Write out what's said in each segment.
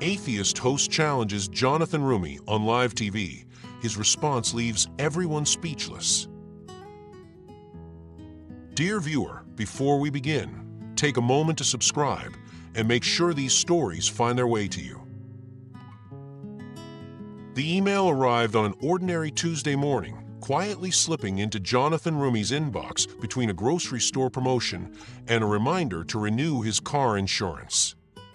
Atheist host challenges Jonathan Roumie on live TV. His response leaves everyone speechless. Dear viewer, before we begin, take a moment to subscribe and make sure these stories find their way to you. The email arrived on an ordinary Tuesday morning, quietly slipping into Jonathan Roumie's inbox between a grocery store promotion and a reminder to renew his car insurance.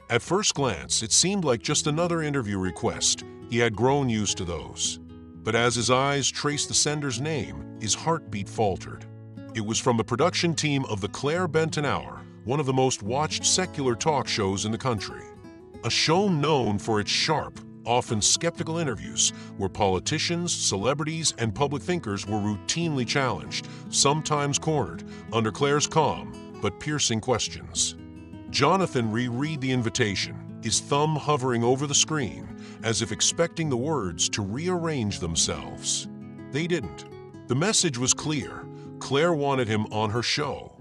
At first glance, it seemed like just another interview request. He had grown used to those. But as his eyes traced the sender's name, his heartbeat faltered. It was from the production team of the Claire Benton Hour, one of the most watched secular talk shows in the country. A show known for its sharp, often skeptical interviews, where politicians, celebrities, and public thinkers were routinely challenged, sometimes cornered, under Claire's calm but piercing questions. Jonathan reread the invitation, his thumb hovering over the screen, as if expecting the words to rearrange themselves. They didn't. The message was clear. Claire wanted him on her show.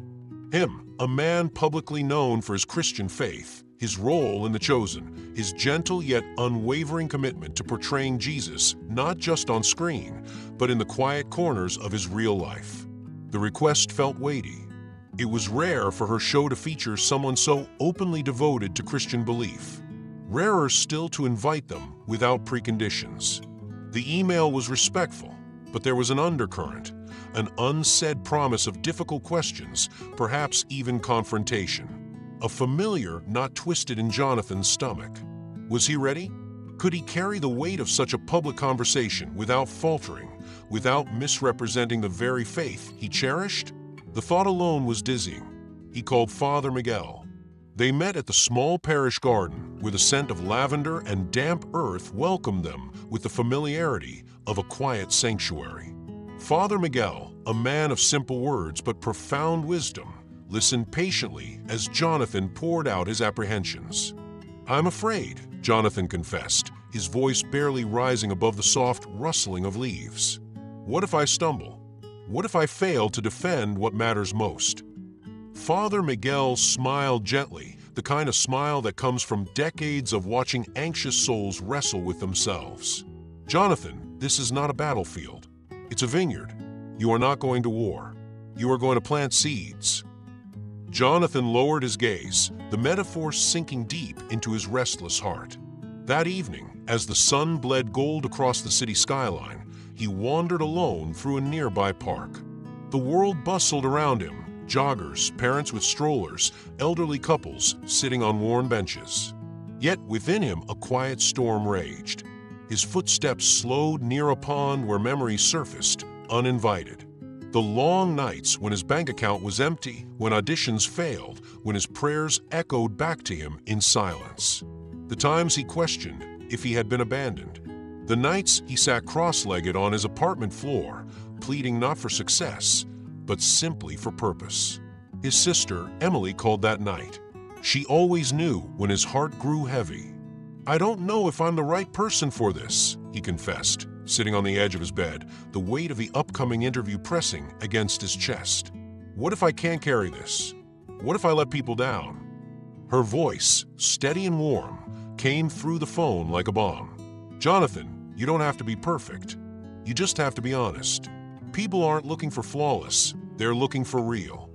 Him, a man publicly known for his Christian faith, his role in The Chosen, his gentle yet unwavering commitment to portraying Jesus not just on screen, but in the quiet corners of his real life. The request felt weighty. It was rare for her show to feature someone so openly devoted to Christian belief. Rarer still to invite them without preconditions. The email was respectful, but there was an undercurrent, an unsaid promise of difficult questions, perhaps even confrontation. A familiar knot twisted in Jonathan's stomach. Was he ready? Could he carry the weight of such a public conversation without faltering, without misrepresenting the very faith he cherished? The thought alone was dizzying. He called Father Miguel. They met at the small parish garden, where the scent of lavender and damp earth welcomed them with the familiarity of a quiet sanctuary. Father Miguel, a man of simple words but profound wisdom, listened patiently as Jonathan poured out his apprehensions. "I'm afraid," Jonathan confessed, his voice barely rising above the soft rustling of leaves. "What if I stumble? What if I fail to defend what matters most?" Father Miguel smiled gently, the kind of smile that comes from decades of watching anxious souls wrestle with themselves. "Jonathan, this is not a battlefield. It's a vineyard. You are not going to war. You are going to plant seeds." Jonathan lowered his gaze, the metaphor sinking deep into his restless heart. That evening, as the sun bled gold across the city skyline, he wandered alone through a nearby park. The world bustled around him, joggers, parents with strollers, elderly couples sitting on worn benches. Yet within him a quiet storm raged. His footsteps slowed near a pond where memories surfaced, uninvited. The long nights when his bank account was empty, when auditions failed, when his prayers echoed back to him in silence. The times he questioned if he had been abandoned. The nights he sat cross-legged on his apartment floor, pleading not for success, but simply for purpose. His sister, Emily, called that night. She always knew when his heart grew heavy. "I don't know if I'm the right person for this," he confessed, sitting on the edge of his bed, the weight of the upcoming interview pressing against his chest. "What if I can't carry this? What if I let people down?" Her voice, steady and warm, came through the phone like a bomb. "Jonathan, you don't have to be perfect. You just have to be honest. People aren't looking for flawless, they're looking for real."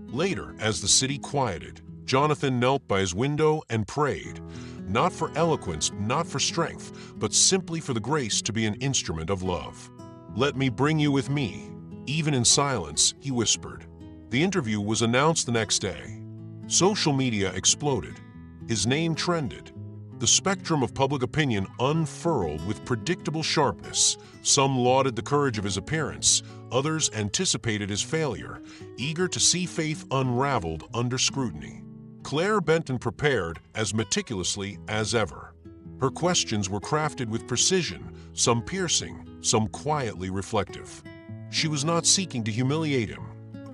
Later, as the city quieted, Jonathan knelt by his window and prayed, not for eloquence, not for strength, but simply for the grace to be an instrument of love. "Let me bring you with me, even in silence," he whispered. The interview was announced the next day. Social media exploded. His name trended. The spectrum of public opinion unfurled with predictable sharpness. Some lauded the courage of his appearance, others anticipated his failure, eager to see faith unraveled under scrutiny. Claire Benton prepared as meticulously as ever. Her questions were crafted with precision, some piercing, some quietly reflective. She was not seeking to humiliate him.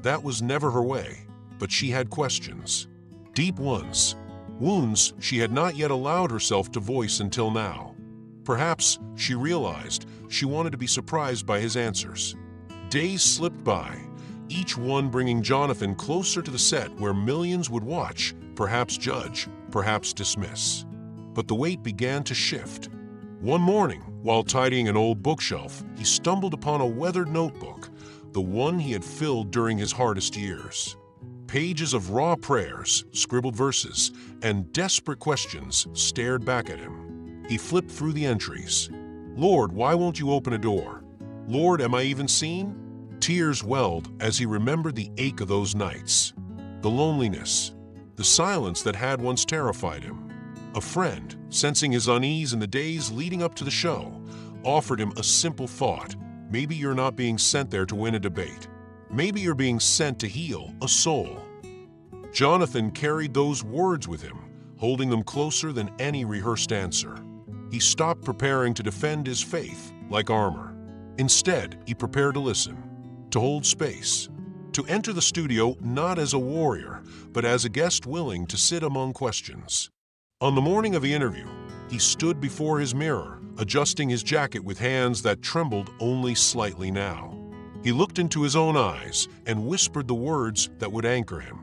That was never her way, but she had questions. Deep ones. Wounds she had not yet allowed herself to voice until now. Perhaps, she realized, she wanted to be surprised by his answers. Days slipped by, each one bringing Jonathan closer to the set where millions would watch, perhaps judge, perhaps dismiss. but the weight began to shift. One morning, while tidying an old bookshelf, he stumbled upon a weathered notebook, the one he had filled during his hardest years. Pages of raw prayers, scribbled verses, and desperate questions stared back at him. He flipped through the entries. "Lord, why won't you open a door? Lord, am I even seen?" Tears welled as he remembered the ache of those nights, the loneliness, the silence that had once terrified him. A friend, sensing his unease in the days leading up to the show, offered him a simple thought. Maybe you're not being sent there to win a debate. Maybe you're being sent to heal a soul. Jonathan carried those words with him, holding them closer than any rehearsed answer. He stopped preparing to defend his faith like armor. Instead, he prepared to listen, to hold space, to enter the studio not as a warrior, but as a guest willing to sit among questions. On the morning of the interview, he stood before his mirror, adjusting his jacket with hands that trembled only slightly now. He looked into his own eyes and whispered the words that would anchor him.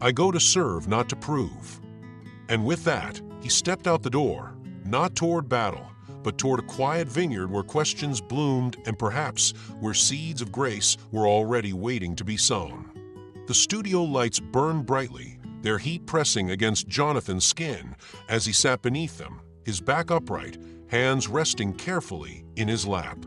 "I go to serve, not to prove." And with that, he stepped out the door, not toward battle, but toward a quiet vineyard where questions bloomed and perhaps where seeds of grace were already waiting to be sown. The studio lights burned brightly, their heat pressing against Jonathan's skin as he sat beneath them, his back upright, hands resting carefully in his lap.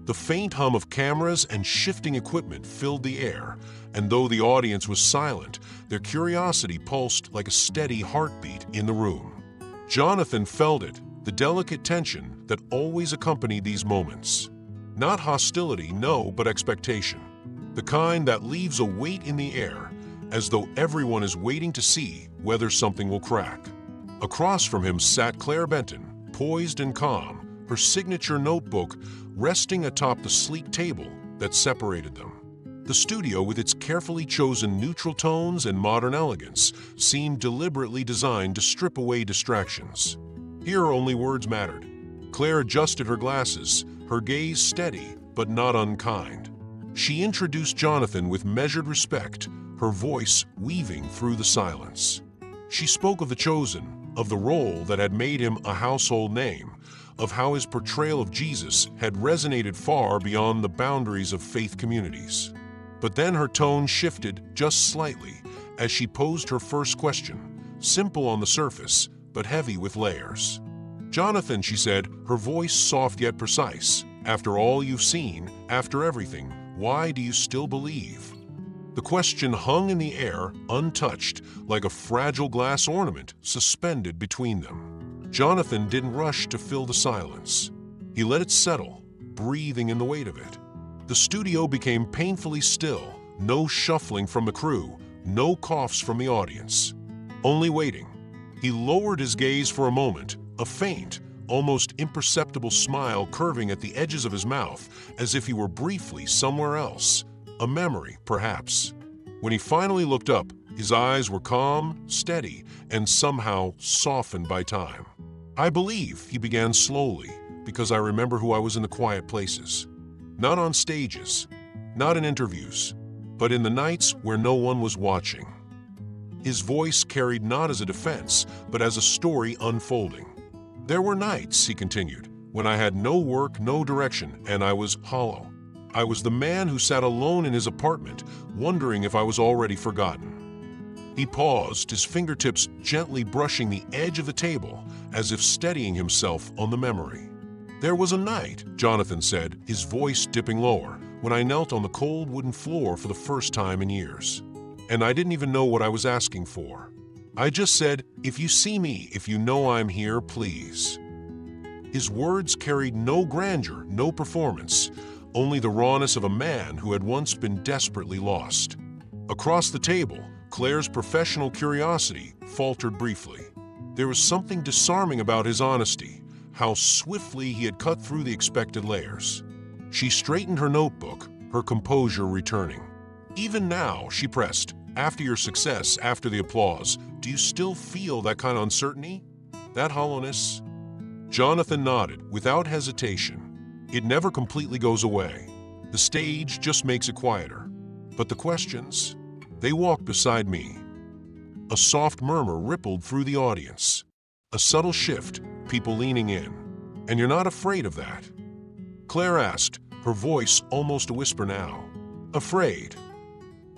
The faint hum of cameras and shifting equipment filled the air, and though the audience was silent, their curiosity pulsed like a steady heartbeat in the room. Jonathan felt it, the delicate tension that always accompanied these moments. Not hostility, no, but expectation. The kind that leaves a weight in the air, as though everyone is waiting to see whether something will crack. Across from him sat Claire Benton, poised and calm, her signature notebook resting atop the sleek table that separated them. The studio, with its carefully chosen neutral tones and modern elegance, seemed deliberately designed to strip away distractions. Here only words mattered. Claire adjusted her glasses, her gaze steady but not unkind. She introduced Jonathan with measured respect, her voice weaving through the silence. She spoke of the chosen, of the role that had made him a household name, of how his portrayal of Jesus had resonated far beyond the boundaries of faith communities. But then her tone shifted just slightly as she posed her first question, simple on the surface, but heavy with layers. "Jonathan," she said, her voice soft yet precise, "after all you've seen, after everything, why do you still believe?" The question hung in the air, untouched, like a fragile glass ornament suspended between them. Jonathan didn't rush to fill the silence. He let it settle, breathing in the weight of it. The studio became painfully still, no shuffling from the crew, no coughs from the audience. Only waiting. He lowered his gaze for a moment, a faint, almost imperceptible smile curving at the edges of his mouth, as if he were briefly somewhere else. A memory, perhaps. When he finally looked up, his eyes were calm, steady, and somehow softened by time. "I believe," he began slowly, "because I remember who I was in the quiet places. Not on stages, not in interviews, but in the nights where no one was watching." His voice carried not as a defense, but as a story unfolding. "There were nights," he continued, "when I had no work, no direction, and I was hollow. I was the man who sat alone in his apartment, wondering if I was already forgotten." He paused, his fingertips gently brushing the edge of the table, as if steadying himself on the memory. "There was a night," Jonathan said, his voice dipping lower, "when I knelt on the cold wooden floor for the first time in years. And I didn't even know what I was asking for. I just said, 'If you see me, if you know I'm here, please.'" His words carried no grandeur, no performance, only the rawness of a man who had once been desperately lost. Across the table, Claire's professional curiosity faltered briefly. There was something disarming about his honesty, how swiftly he had cut through the expected layers. She straightened her notebook, her composure returning. "Even now," she pressed, "after your success, after the applause, do you still feel that kind of uncertainty? That hollowness?" Jonathan nodded, without hesitation. "It never completely goes away. The stage just makes it quieter. But the questions, they walk beside me." A soft murmur rippled through the audience. A subtle shift, people leaning in. And you're not afraid of that? Claire asked, her voice almost a whisper now. Afraid?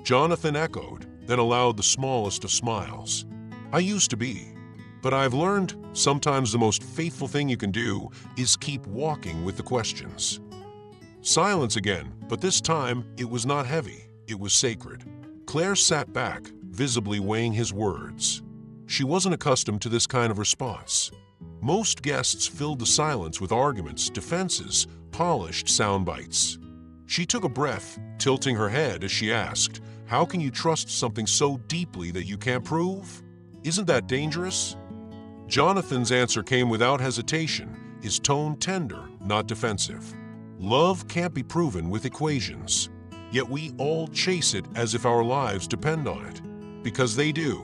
Jonathan echoed, then allowed the smallest of smiles. I used to be. But I've learned sometimes the most faithful thing you can do is keep walking with the questions. Silence again, but this time it was not heavy, it was sacred. Claire sat back, visibly weighing his words. She wasn't accustomed to this kind of response. Most guests filled the silence with arguments, defenses, polished sound bites. She took a breath, tilting her head as she asked, "How can you trust something so deeply that you can't prove? Isn't that dangerous?" Jonathan's answer came without hesitation, his tone tender, not defensive. Love can't be proven with equations, yet we all chase it as if our lives depend on it, because they do.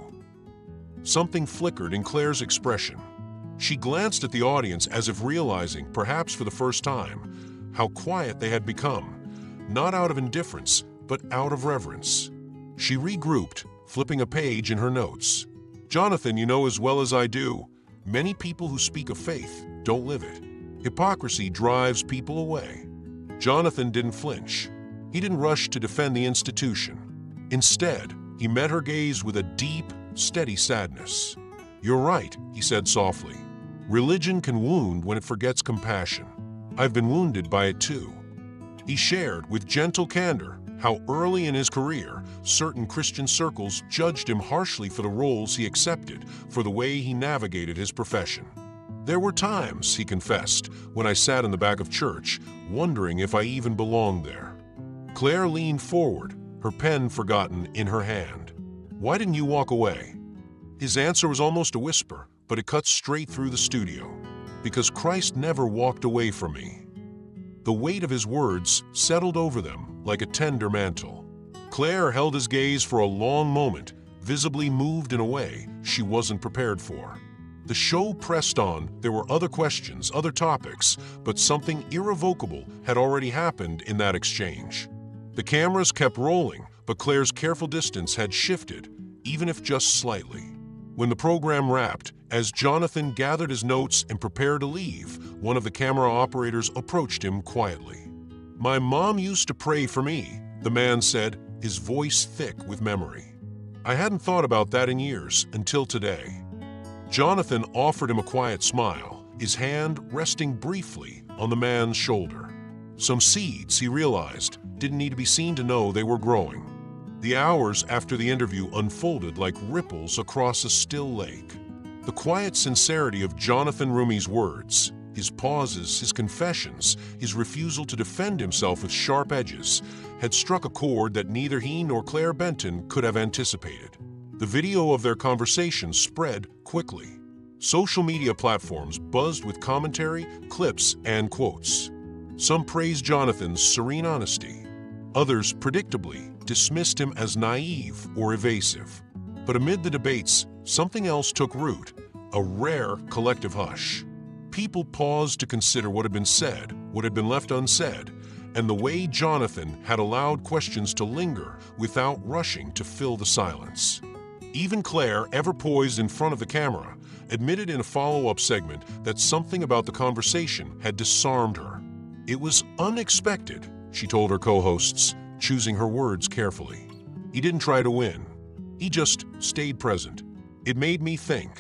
Something flickered in Claire's expression. She glanced at the audience as if realizing, perhaps for the first time, how quiet they had become, not out of indifference, but out of reverence. She regrouped, flipping a page in her notes. Jonathan, you know as well as I do, many people who speak of faith don't live it. Hypocrisy drives people away. Jonathan didn't flinch. He didn't rush to defend the institution. Instead, he met her gaze with a deep, steady sadness. You're right, he said softly. Religion can wound when it forgets compassion. I've been wounded by it too. He shared with gentle candor how early in his career, certain Christian circles judged him harshly for the roles he accepted, for the way he navigated his profession. There were times, he confessed, when I sat in the back of church, wondering if I even belonged there. Claire leaned forward, her pen forgotten in her hand. Why didn't you walk away? His answer was almost a whisper, but it cut straight through the studio. Because Christ never walked away from me. The weight of his words settled over them like a tender mantle. Claire held his gaze for a long moment, visibly moved in a way she wasn't prepared for. The show pressed on. There were other questions, other topics, but something irrevocable had already happened in that exchange. The cameras kept rolling, but Claire's careful distance had shifted, even if just slightly. When the program wrapped, as Jonathan gathered his notes and prepared to leave, one of the camera operators approached him quietly. My mom used to pray for me, the man said, his voice thick with memory. I hadn't thought about that in years until today. Jonathan offered him a quiet smile, his hand resting briefly on the man's shoulder. Some seeds, he realized, didn't need to be seen to know they were growing. The hours after the interview unfolded like ripples across a still lake. The quiet sincerity of Jonathan Roumie's words, his pauses, his confessions, his refusal to defend himself with sharp edges, had struck a chord that neither he nor Claire Benton could have anticipated. The video of their conversation spread quickly. Social media platforms buzzed with commentary, clips, and quotes. Some praised Jonathan's serene honesty. Others, predictably, dismissed him as naive or evasive. But amid the debates, something else took root, a rare collective hush. People paused to consider what had been said, what had been left unsaid, and the way Jonathan had allowed questions to linger without rushing to fill the silence. Even Claire, ever poised in front of the camera, admitted in a follow-up segment that something about the conversation had disarmed her. It was unexpected, she told her co-hosts, choosing her words carefully. He didn't try to win. He just stayed present. It made me think.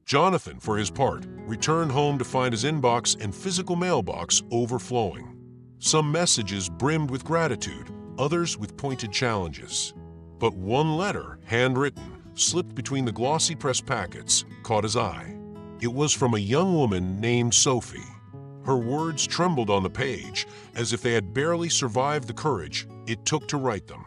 Jonathan, for his part, returned home to find his inbox and physical mailbox overflowing. Some messages brimmed with gratitude, others with pointed challenges. But one letter, handwritten, slipped between the glossy press packets, caught his eye. It was from a young woman named Sophie. Her words trembled on the page, as if they had barely survived the courage it took to write them.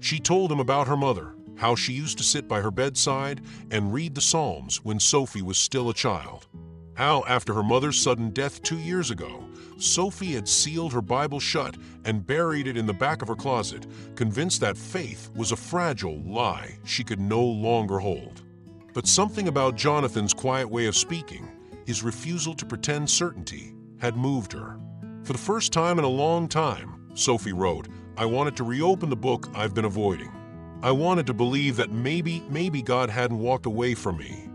She told him about her mother, how she used to sit by her bedside and read the Psalms when Sophie was still a child. How, after her mother's sudden death 2 years ago, Sophie had sealed her Bible shut and buried it in the back of her closet, convinced that faith was a fragile lie she could no longer hold. But something about Jonathan's quiet way of speaking, his refusal to pretend certainty, had moved her. For the first time in a long time, Sophie wrote, I wanted to reopen the book I've been avoiding. I wanted to believe that maybe God hadn't walked away from me.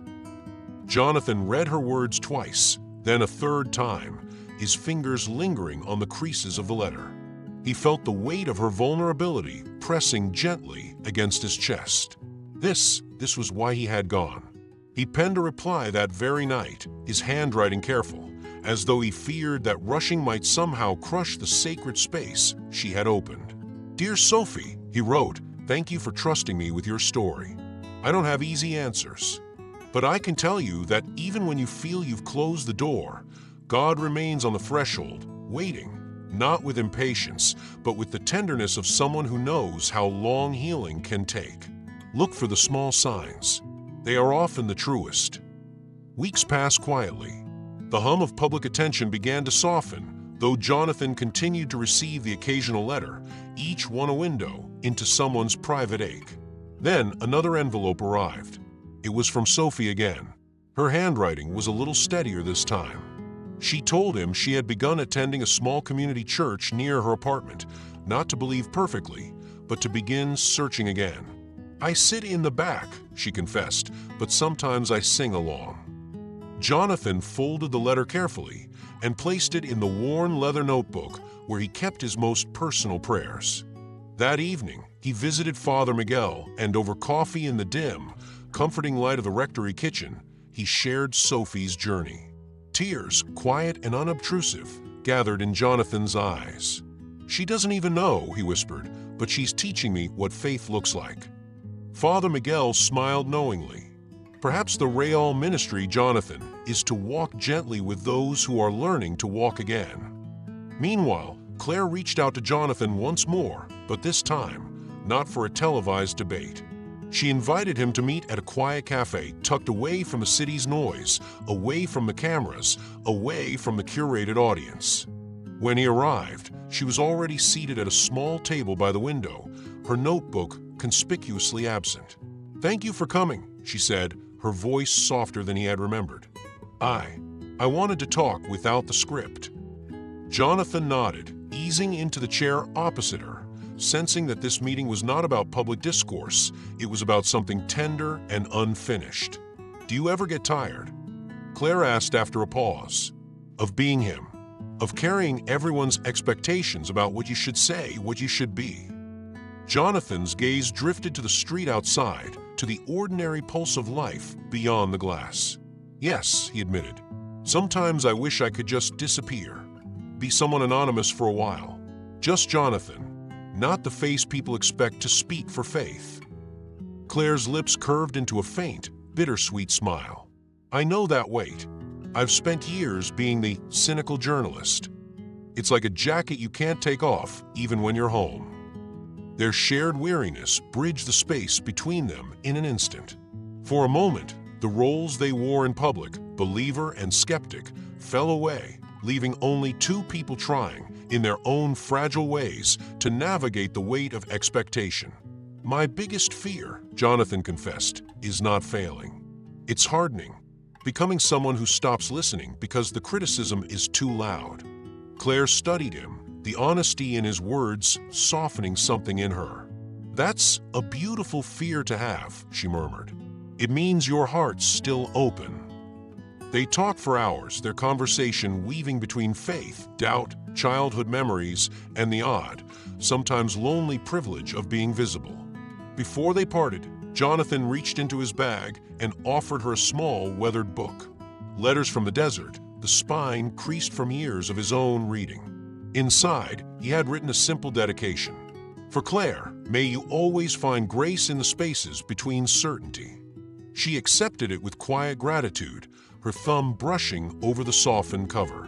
Jonathan read her words twice, then a third time, his fingers lingering on the creases of the letter. He felt the weight of her vulnerability pressing gently against his chest. This was why he had gone. He penned a reply that very night, his handwriting careful, as though he feared that rushing might somehow crush the sacred space she had opened. "Dear Sophie," he wrote, "thank you for trusting me with your story. I don't have easy answers, but I can tell you that even when you feel you've closed the door, God remains on the threshold, waiting, not with impatience, but with the tenderness of someone who knows how long healing can take. Look for the small signs. They are often the truest." Weeks passed quietly. The hum of public attention began to soften, though Jonathan continued to receive the occasional letter, each one a window into someone's private ache. Then another envelope arrived. It was from Sophie again. Her handwriting was a little steadier this time. She told him she had begun attending a small community church near her apartment, not to believe perfectly, but to begin searching again. "I sit in the back," she confessed, "but sometimes I sing along." Jonathan folded the letter carefully and placed it in the worn leather notebook where he kept his most personal prayers. That evening, he visited Father Miguel, and over coffee in the dim, comforting light of the rectory kitchen, he shared Sophie's journey. Tears, quiet and unobtrusive, gathered in Jonathan's eyes. "She doesn't even know," he whispered, "but she's teaching me what faith looks like." Father Miguel smiled knowingly. Perhaps the Real ministry, Jonathan, is to walk gently with those who are learning to walk again. Meanwhile, Claire reached out to Jonathan once more, but this time, not for a televised debate. She invited him to meet at a quiet cafe tucked away from the city's noise, away from the cameras, away from the curated audience. When he arrived, she was already seated at a small table by the window, her notebook conspicuously absent. "Thank you for coming," she said, her voice softer than he had remembered. I wanted to talk without the script." Jonathan nodded, easing into the chair opposite her, sensing that this meeting was not about public discourse, it was about something tender and unfinished. "Do you ever get tired?" Claire asked after a pause. "Of being him, of carrying everyone's expectations about what you should say, what you should be." Jonathan's gaze drifted to the street outside, to the ordinary pulse of life beyond the glass. "Yes," he admitted. "Sometimes I wish I could just disappear, be someone anonymous for a while. Just Jonathan, not the face people expect to speak for faith." Claire's lips curved into a faint, bittersweet smile. "I know that weight. I've spent years being the cynical journalist. It's like a jacket you can't take off, even when you're home." Their shared weariness bridged the space between them in an instant. For a moment, the roles they wore in public, believer and skeptic, fell away, leaving only two people trying, in their own fragile ways, to navigate the weight of expectation. "My biggest fear," Jonathan confessed, "is not failing. It's hardening, becoming someone who stops listening because the criticism is too loud." Claire studied him, the honesty in his words softening something in her. "That's a beautiful fear to have," she murmured. "It means your heart's still open." They talked for hours, their conversation weaving between faith, doubt, childhood memories, and the odd, sometimes lonely privilege of being visible. Before they parted, Jonathan reached into his bag and offered her a small, weathered book. Letters from the desert, the spine creased from years of his own reading. Inside, he had written a simple dedication. "For Claire, may you always find grace in the spaces between certainty." She accepted it with quiet gratitude, her thumb brushing over the softened cover.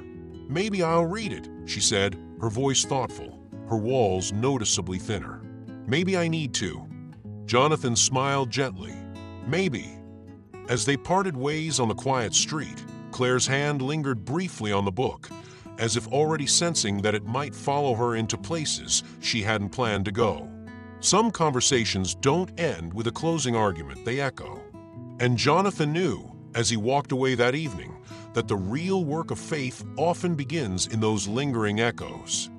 "Maybe I'll read it," she said, her voice thoughtful, her walls noticeably thinner. "Maybe I need to." Jonathan smiled gently. "Maybe." As they parted ways on the quiet street, Claire's hand lingered briefly on the book, as if already sensing that it might follow her into places she hadn't planned to go. Some conversations don't end with a closing argument, they echo. And Jonathan knew, as he walked away that evening, that the real work of faith often begins in those lingering echoes.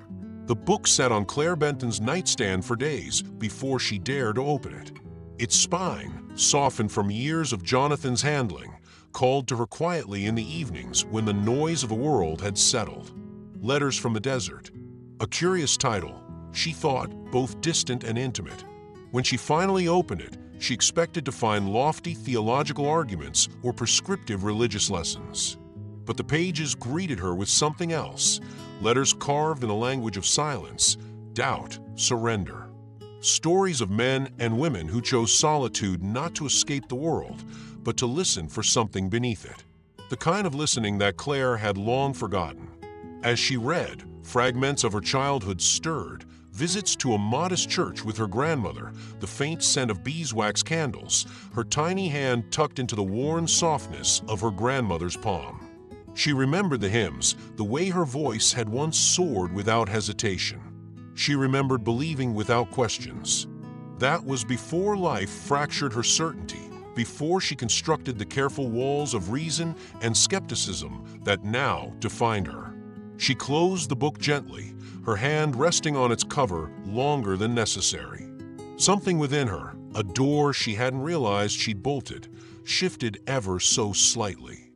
The book sat on Claire Benton's nightstand for days before she dared to open it. Its spine, softened from years of Jonathan's handling, called to her quietly in the evenings when the noise of the world had settled. Letters from the Desert. A curious title, she thought, both distant and intimate. When she finally opened it, she expected to find lofty theological arguments or prescriptive religious lessons. But the pages greeted her with something else, letters carved in a language of silence, doubt, surrender. Stories of men and women who chose solitude not to escape the world, but to listen for something beneath it. The kind of listening that Claire had long forgotten. As she read, fragments of her childhood stirred, visits to a modest church with her grandmother, the faint scent of beeswax candles, her tiny hand tucked into the worn softness of her grandmother's palm. She remembered the hymns, the way her voice had once soared without hesitation. She remembered believing without questions. That was before life fractured her certainty, before she constructed the careful walls of reason and skepticism that now defined her. She closed the book gently, her hand resting on its cover longer than necessary. Something within her, a door she hadn't realized she'd bolted, shifted ever so slightly.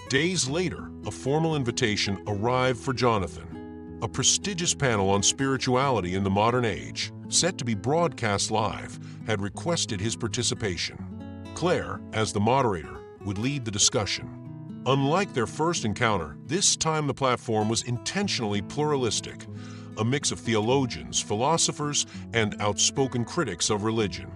Days later, a formal invitation arrived for Jonathan. A prestigious panel on spirituality in the modern age, set to be broadcast live, had requested his participation. Claire, as the moderator, would lead the discussion. Unlike their first encounter, this time the platform was intentionally pluralistic, a mix of theologians, philosophers, and outspoken critics of religion.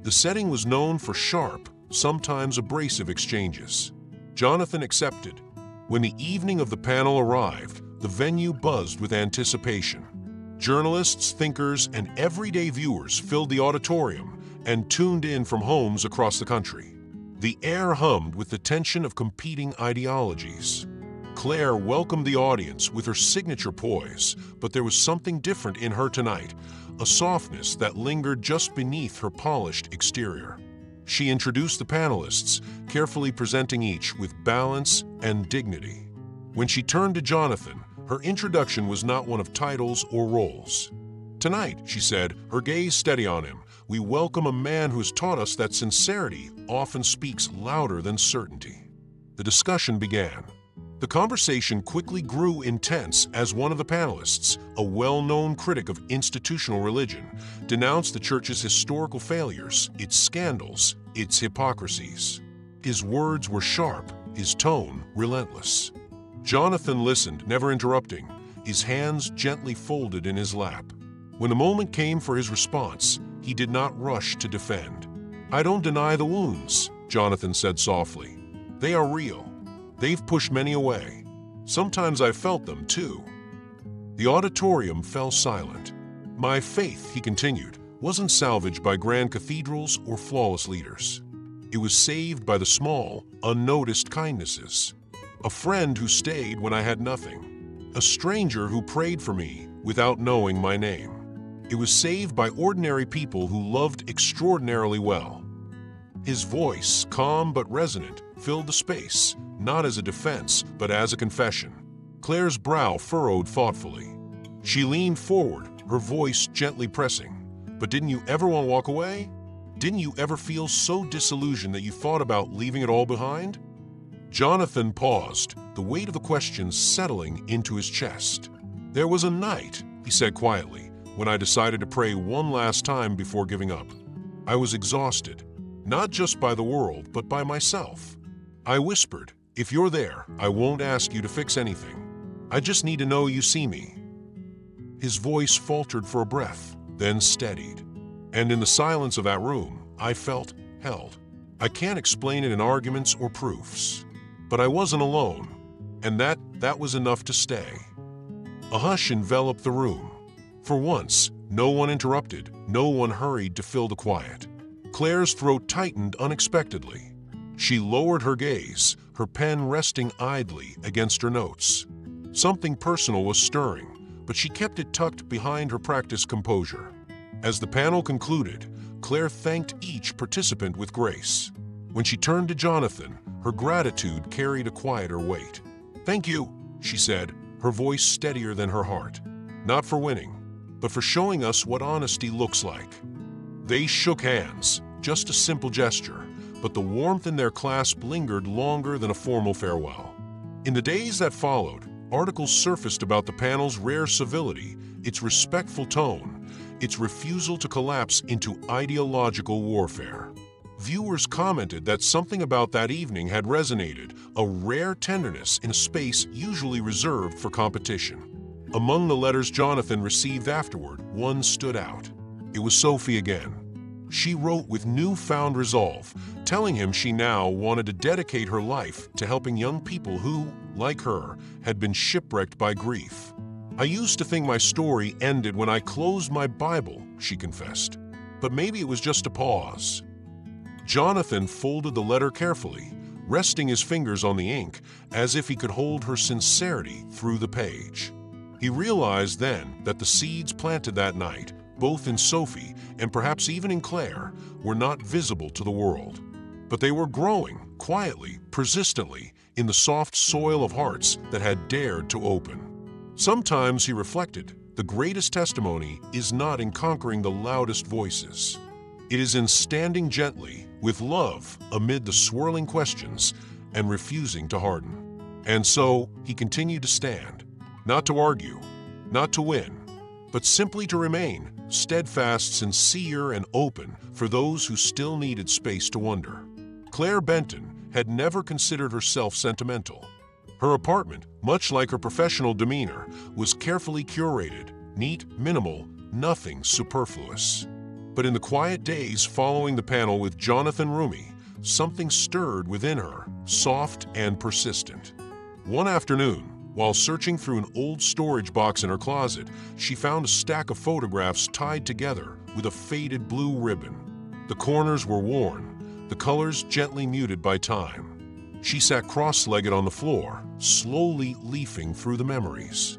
The setting was known for sharp, sometimes abrasive exchanges. Jonathan accepted. When the evening of the panel arrived, the venue buzzed with anticipation. Journalists, thinkers, and everyday viewers filled the auditorium and tuned in from homes across the country. The air hummed with the tension of competing ideologies. Claire welcomed the audience with her signature poise, but there was something different in her tonight, a softness that lingered just beneath her polished exterior. She introduced the panelists, carefully presenting each with balance and dignity. When she turned to Jonathan, her introduction was not one of titles or roles. "Tonight," she said, her gaze steady on him, "we welcome a man who has taught us that sincerity often speaks louder than certainty." The discussion began. The conversation quickly grew intense as one of the panelists, a well-known critic of institutional religion, denounced the church's historical failures, its scandals, its hypocrisies. His words were sharp, his tone relentless. Jonathan listened, never interrupting, his hands gently folded in his lap. When the moment came for his response, he did not rush to defend. "I don't deny the wounds," Jonathan said softly. "They are real. They've pushed many away. Sometimes I've felt them, too." The auditorium fell silent. "My faith," he continued, "wasn't salvaged by grand cathedrals or flawless leaders. It was saved by the small, unnoticed kindnesses. A friend who stayed when I had nothing. A stranger who prayed for me without knowing my name. It was saved by ordinary people who loved extraordinarily well." His voice, calm but resonant, filled the space, not as a defense, but as a confession. Claire's brow furrowed thoughtfully. She leaned forward, her voice gently pressing. "But didn't you ever want to walk away? Didn't you ever feel so disillusioned that you thought about leaving it all behind?" Jonathan paused, the weight of the question settling into his chest. "There was a night," he said quietly, "when I decided to pray one last time before giving up. I was exhausted, not just by the world, but by myself. I whispered, 'If you're there, I won't ask you to fix anything. I just need to know you see me.'" His voice faltered for a breath, then steadied. And in the silence of that room, I felt held. I can't explain it in arguments or proofs. But I wasn't alone, and that was enough to stay. A hush enveloped the room. For once, no one interrupted, no one hurried to fill the quiet. Claire's throat tightened unexpectedly. She lowered her gaze, her pen resting idly against her notes. Something personal was stirring, but she kept it tucked behind her practiced composure. As the panel concluded, Claire thanked each participant with grace. When she turned to Jonathan, her gratitude carried a quieter weight. "Thank you," she said, her voice steadier than her heart. "Not for winning, but for showing us what honesty looks like." They shook hands, just a simple gesture, but the warmth in their clasp lingered longer than a formal farewell. In the days that followed, articles surfaced about the panel's rare civility, its respectful tone, its refusal to collapse into ideological warfare. Viewers commented that something about that evening had resonated, a rare tenderness in a space usually reserved for competition. Among the letters Jonathan received afterward, one stood out. It was Sophie again. She wrote with newfound resolve, telling him she now wanted to dedicate her life to helping young people who, like her, had been shipwrecked by grief. "I used to think my story ended when I closed my Bible," she confessed. "But maybe it was just a pause." Jonathan folded the letter carefully, resting his fingers on the ink as if he could hold her sincerity through the page. He realized then that the seeds planted that night, both in Sophie and perhaps even in Claire, were not visible to the world. But they were growing, quietly, persistently, in the soft soil of hearts that had dared to open. Sometimes, he reflected, the greatest testimony is not in conquering the loudest voices. It is in standing gently, with love, amid the swirling questions, and refusing to harden. And so, he continued to stand, not to argue, not to win, but simply to remain, steadfast, sincere, and open for those who still needed space to wonder. Claire Benton had never considered herself sentimental. Her apartment, much like her professional demeanor, was carefully curated, neat, minimal, nothing superfluous. But in the quiet days following the panel with Jonathan Roumie, something stirred within her, soft and persistent. One afternoon, while searching through an old storage box in her closet, she found a stack of photographs tied together with a faded blue ribbon. The corners were worn, the colors gently muted by time. She sat cross-legged on the floor, slowly leafing through the memories.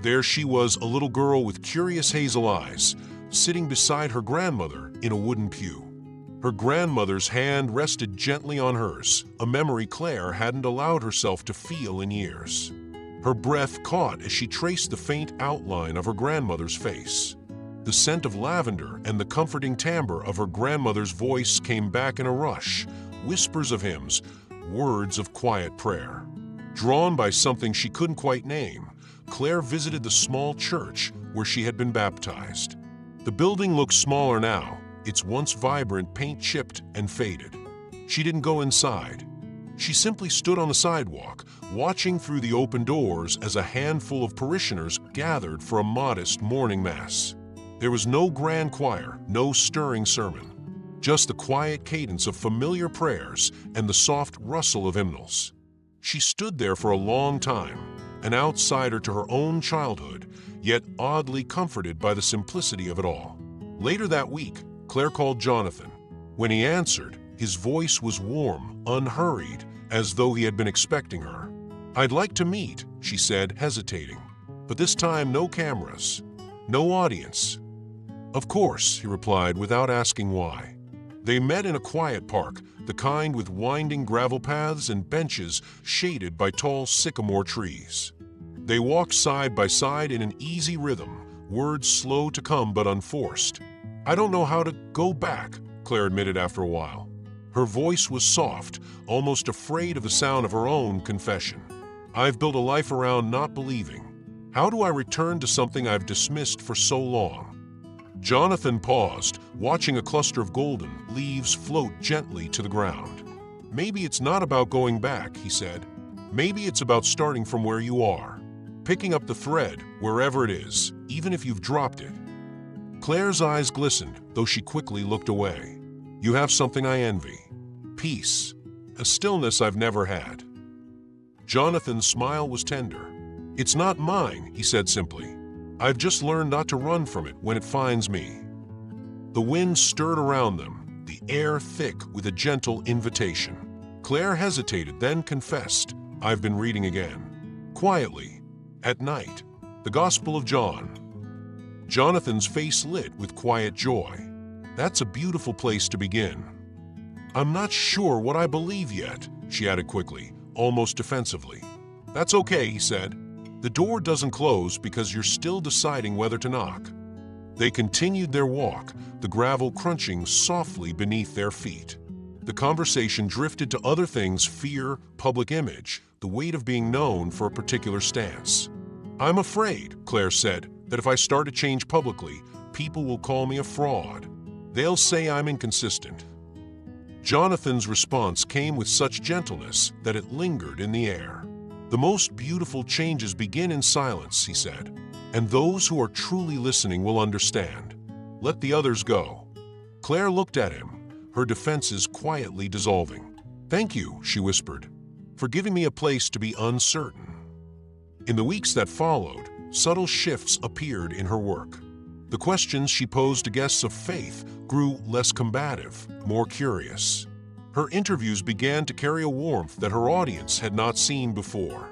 There she was, a little girl with curious hazel eyes, sitting beside her grandmother in a wooden pew. Her grandmother's hand rested gently on hers, a memory Claire hadn't allowed herself to feel in years. Her breath caught as she traced the faint outline of her grandmother's face. The scent of lavender and the comforting timbre of her grandmother's voice came back in a rush, whispers of hymns, words of quiet prayer. Drawn by something she couldn't quite name, Claire visited the small church where she had been baptized. The building looked smaller now, its once vibrant paint chipped and faded. She didn't go inside. She simply stood on the sidewalk, watching through the open doors as a handful of parishioners gathered for a modest morning mass. There was no grand choir, no stirring sermon, just the quiet cadence of familiar prayers and the soft rustle of hymnals. She stood there for a long time, an outsider to her own childhood, yet oddly comforted by the simplicity of it all. Later that week, Claire called Jonathan. When he answered, his voice was warm, unhurried, as though he had been expecting her. "I'd like to meet," she said, hesitating. But this time no cameras, no audience. "Of course," he replied without asking why. They met in a quiet park, the kind with winding gravel paths and benches shaded by tall sycamore trees. They walked side by side in an easy rhythm, words slow to come but unforced. "I don't know how to go back," Claire admitted after a while. Her voice was soft, almost afraid of the sound of her own confession. "I've built a life around not believing. How do I return to something I've dismissed for so long?" Jonathan paused, watching a cluster of golden leaves float gently to the ground. "Maybe it's not about going back," he said. "Maybe it's about starting from where you are, picking up the thread wherever it is, even if you've dropped it." Claire's eyes glistened, though she quickly looked away. "You have something I envy. Peace. A stillness I've never had." Jonathan's smile was tender. "It's not mine," he said simply. "I've just learned not to run from it when it finds me." The wind stirred around them, the air thick with a gentle invitation. Claire hesitated, then confessed, "I've been reading again. Quietly. At night. The Gospel of John." Jonathan's face lit with quiet joy. "That's a beautiful place to begin." "I'm not sure what I believe yet," she added quickly, almost defensively. "That's okay," he said. "The door doesn't close because you're still deciding whether to knock." They continued their walk, the gravel crunching softly beneath their feet. The conversation drifted to other things: fear, public image, the weight of being known for a particular stance. "I'm afraid," Claire said, "that if I start to change publicly, people will call me a fraud. They'll say I'm inconsistent." Jonathan's response came with such gentleness that it lingered in the air. "The most beautiful changes begin in silence," he said, "and those who are truly listening will understand. Let the others go." Claire looked at him, her defenses quietly dissolving. "Thank you," she whispered, "for giving me a place to be uncertain." In the weeks that followed, subtle shifts appeared in her work. The questions she posed to guests of faith grew less combative, more curious. Her interviews began to carry a warmth that her audience had not seen before.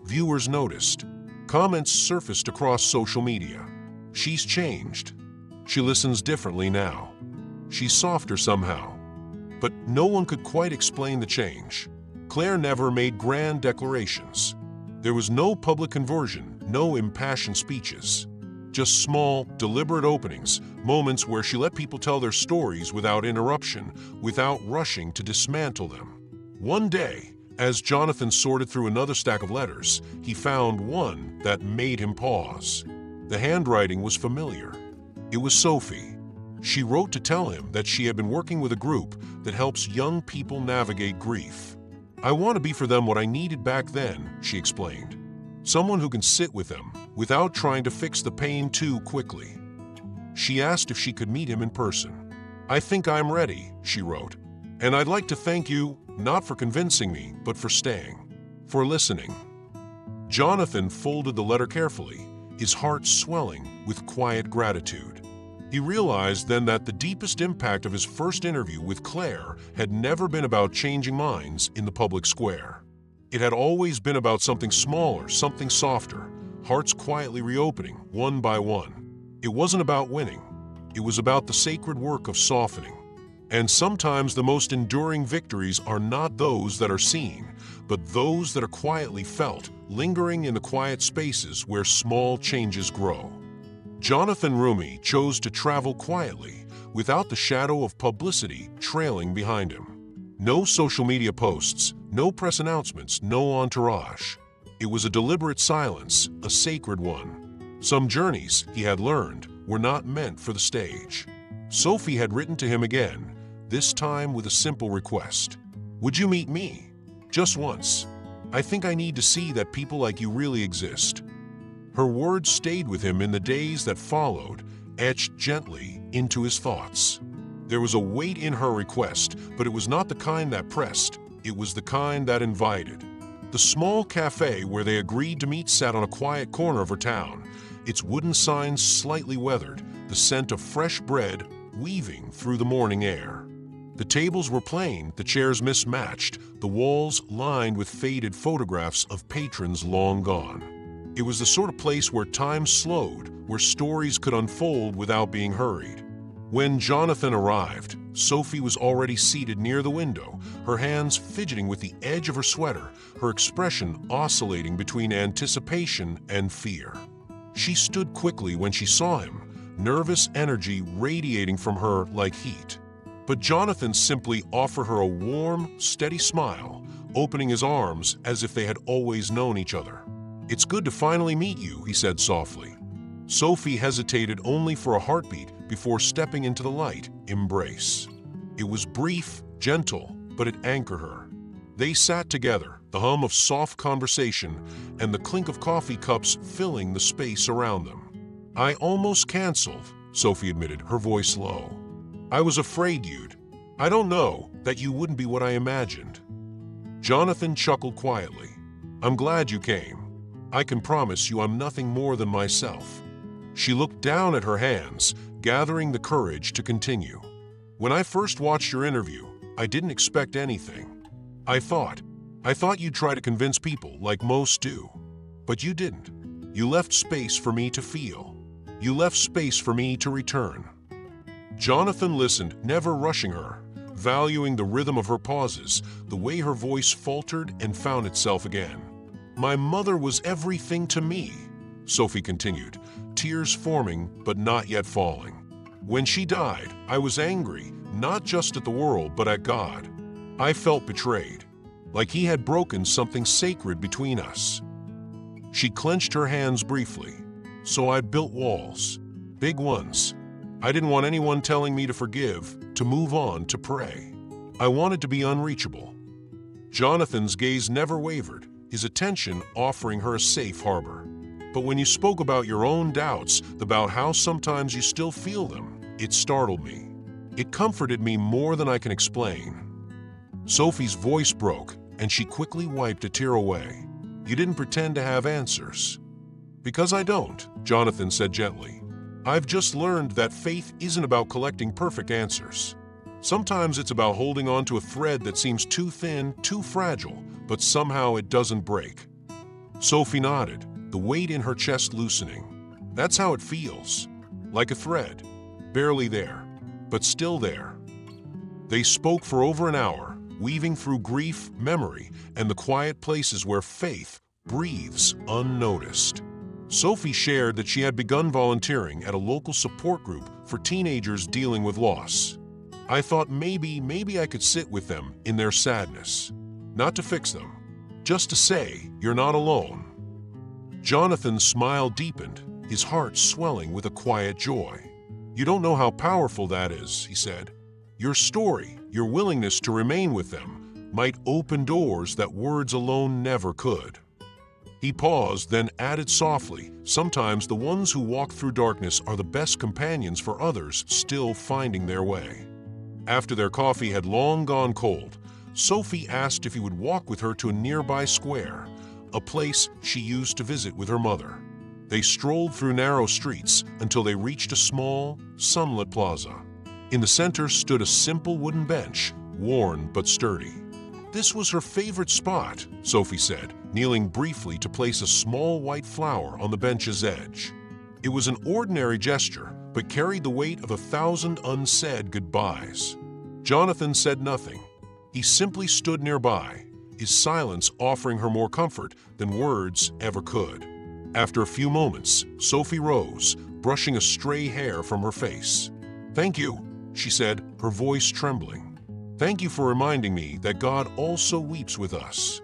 Viewers noticed. Comments surfaced across social media. "She's changed. She listens differently now. She's softer somehow." But no one could quite explain the change. Claire never made grand declarations. There was no public conversion, no impassioned speeches. Just small, deliberate openings, moments where she let people tell their stories without interruption, without rushing to dismantle them. One day, as Jonathan sorted through another stack of letters, he found one that made him pause. The handwriting was familiar. It was Sophie. She wrote to tell him that she had been working with a group that helps young people navigate grief. "I want to be for them what I needed back then," she explained. "Someone who can sit with them without trying to fix the pain too quickly." She asked if she could meet him in person. "I think I'm ready," she wrote. "And I'd like to thank you, not for convincing me, but for staying, for listening." Jonathan folded the letter carefully, his heart swelling with quiet gratitude. He realized then that the deepest impact of his first interview with Claire had never been about changing minds in the public square. It had always been about something smaller, something softer, hearts quietly reopening one by one. It wasn't about winning. It was about the sacred work of softening. And sometimes the most enduring victories are not those that are seen, but those that are quietly felt, lingering in the quiet spaces where small changes grow. Jonathan Roumie chose to travel quietly, without the shadow of publicity trailing behind him. No social media posts, no press announcements, no entourage. It was a deliberate silence, a sacred one. Some journeys, he had learned, were not meant for the stage. Sophie had written to him again, this time with a simple request. "Would you meet me? Just once. I think I need to see that people like you really exist." Her words stayed with him in the days that followed, etched gently into his thoughts. There was a weight in her request, but it was not the kind that pressed. It was the kind that invited. The small cafe where they agreed to meet sat on a quiet corner of her town, its wooden signs slightly weathered, the scent of fresh bread weaving through the morning air. The tables were plain, the chairs mismatched, the walls lined with faded photographs of patrons long gone. It was the sort of place where time slowed, where stories could unfold without being hurried. When Jonathan arrived, Sophie was already seated near the window, her hands fidgeting with the edge of her sweater, her expression oscillating between anticipation and fear. She stood quickly when she saw him, nervous energy radiating from her like heat. But Jonathan simply offered her a warm, steady smile, opening his arms as if they had always known each other. "It's good to finally meet you," he said softly. Sophie hesitated only for a heartbeat before stepping into the light embrace. It was brief, gentle, but it anchored her. They sat together, the hum of soft conversation and the clink of coffee cups filling the space around them. "I almost canceled," Sophie admitted, her voice low. "I was afraid I don't know, that you wouldn't be what I imagined." Jonathan chuckled quietly. "I'm glad you came. I can promise you I'm nothing more than myself." She looked down at her hands, gathering the courage to continue. "When I first watched your interview, I didn't expect anything. I thought you'd try to convince people like most do. But you didn't. You left space for me to feel. You left space for me to return." Jonathan listened, never rushing her, valuing the rhythm of her pauses, the way her voice faltered and found itself again. "My mother was everything to me," Sophie continued, tears forming but not yet falling. "When she died, I was angry, not just at the world but at God. I felt betrayed, like he had broken something sacred between us. She clenched her hands briefly. So I'd built walls, big ones. I didn't want anyone telling me to forgive, to move on, to pray. I wanted to be unreachable. Jonathan's gaze never wavered, his attention offering her a safe harbor. But when you spoke about your own doubts, about how sometimes you still feel them, it startled me. It comforted me more than I can explain. Sophie's voice broke, and she quickly wiped a tear away. You didn't pretend to have answers. Because I don't, Jonathan said gently. I've just learned that faith isn't about collecting perfect answers. Sometimes it's about holding on to a thread that seems too thin, too fragile, but somehow it doesn't break. Sophie nodded, the weight in her chest loosening. That's how it feels. Like a thread. Barely there, but still there. They spoke for over an hour, weaving through grief, memory, and the quiet places where faith breathes unnoticed. Sophie shared that she had begun volunteering at a local support group for teenagers dealing with loss. I thought maybe I could sit with them in their sadness. Not to fix them, just to say, you're not alone. Jonathan's smile deepened, his heart swelling with a quiet joy. You don't know how powerful that is, he said. Your story, your willingness to remain with them, might open doors that words alone never could. He paused, then added softly, sometimes the ones who walk through darkness are the best companions for others still finding their way. After their coffee had long gone cold, Sophie asked if he would walk with her to a nearby square, a place she used to visit with her mother. They strolled through narrow streets until they reached a small, sunlit plaza. In the center stood a simple wooden bench, worn but sturdy. This was her favorite spot, Sophie said, kneeling briefly to place a small white flower on the bench's edge. It was an ordinary gesture, but carried the weight of 1,000 unsaid goodbyes. Jonathan said nothing. He simply stood nearby, his silence offering her more comfort than words ever could. After a few moments, Sophie rose, brushing a stray hair from her face. "Thank you," she said, her voice trembling. "Thank you for reminding me that God also weeps with us."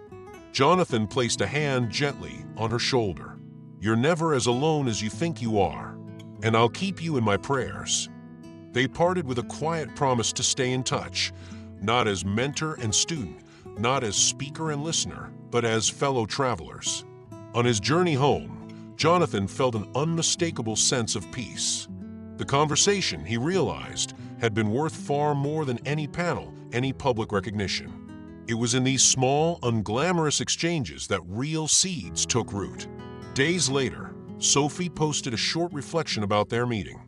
Jonathan placed a hand gently on her shoulder. "You're never as alone as you think you are, and I'll keep you in my prayers." They parted with a quiet promise to stay in touch, not as mentor and student, not as speaker and listener, but as fellow travelers. On his journey home, Jonathan felt an unmistakable sense of peace. The conversation, he realized, had been worth far more than any panel, any public recognition. It was in these small, unglamorous exchanges that real seeds took root. Days later, Sophie posted a short reflection about their meeting.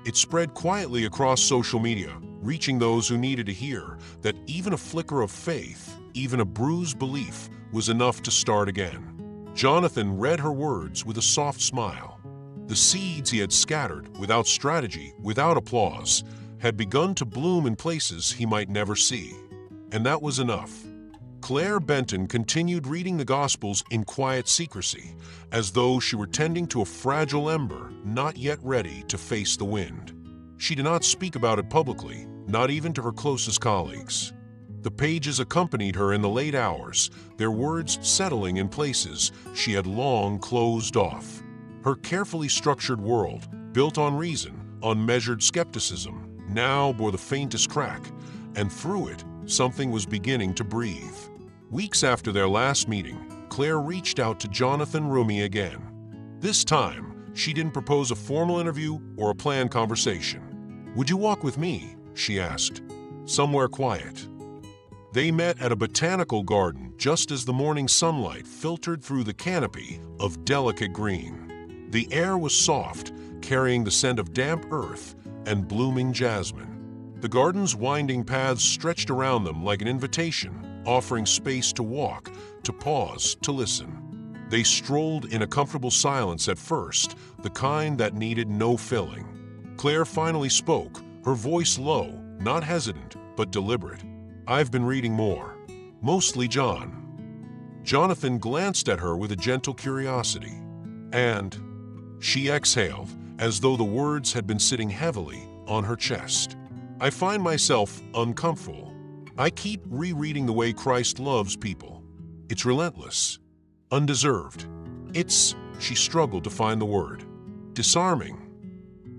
It spread quietly across social media, reaching those who needed to hear that even a flicker of faith, even a bruised belief, was enough to start again. Jonathan read her words with a soft smile. The seeds he had scattered, without strategy, without applause, had begun to bloom in places he might never see. And that was enough. Claire Benton continued reading the Gospels in quiet secrecy, as though she were tending to a fragile ember not yet ready to face the wind. She did not speak about it publicly, not even to her closest colleagues. The pages accompanied her in the late hours, their words settling in places she had long closed off. Her carefully structured world, built on reason, on measured skepticism, now bore the faintest crack, and through it, something was beginning to breathe. Weeks after their last meeting, Claire reached out to Jonathan Roumie again. This time, she didn't propose a formal interview or a planned conversation. "Would you walk with me?" she asked. "Somewhere quiet." They met at a botanical garden just as the morning sunlight filtered through the canopy of delicate green. The air was soft, carrying the scent of damp earth and blooming jasmine. The garden's winding paths stretched around them like an invitation, offering space to walk, to pause, to listen. They strolled in a comfortable silence at first, the kind that needed no filling. Claire finally spoke, her voice low, not hesitant, but deliberate. "I've been reading more. Mostly John." Jonathan glanced at her with a gentle curiosity. "And?" She exhaled, as though the words had been sitting heavily on her chest. "I find myself uncomfortable. I keep rereading the way Christ loves people. It's relentless, undeserved. She struggled to find the word. Disarming.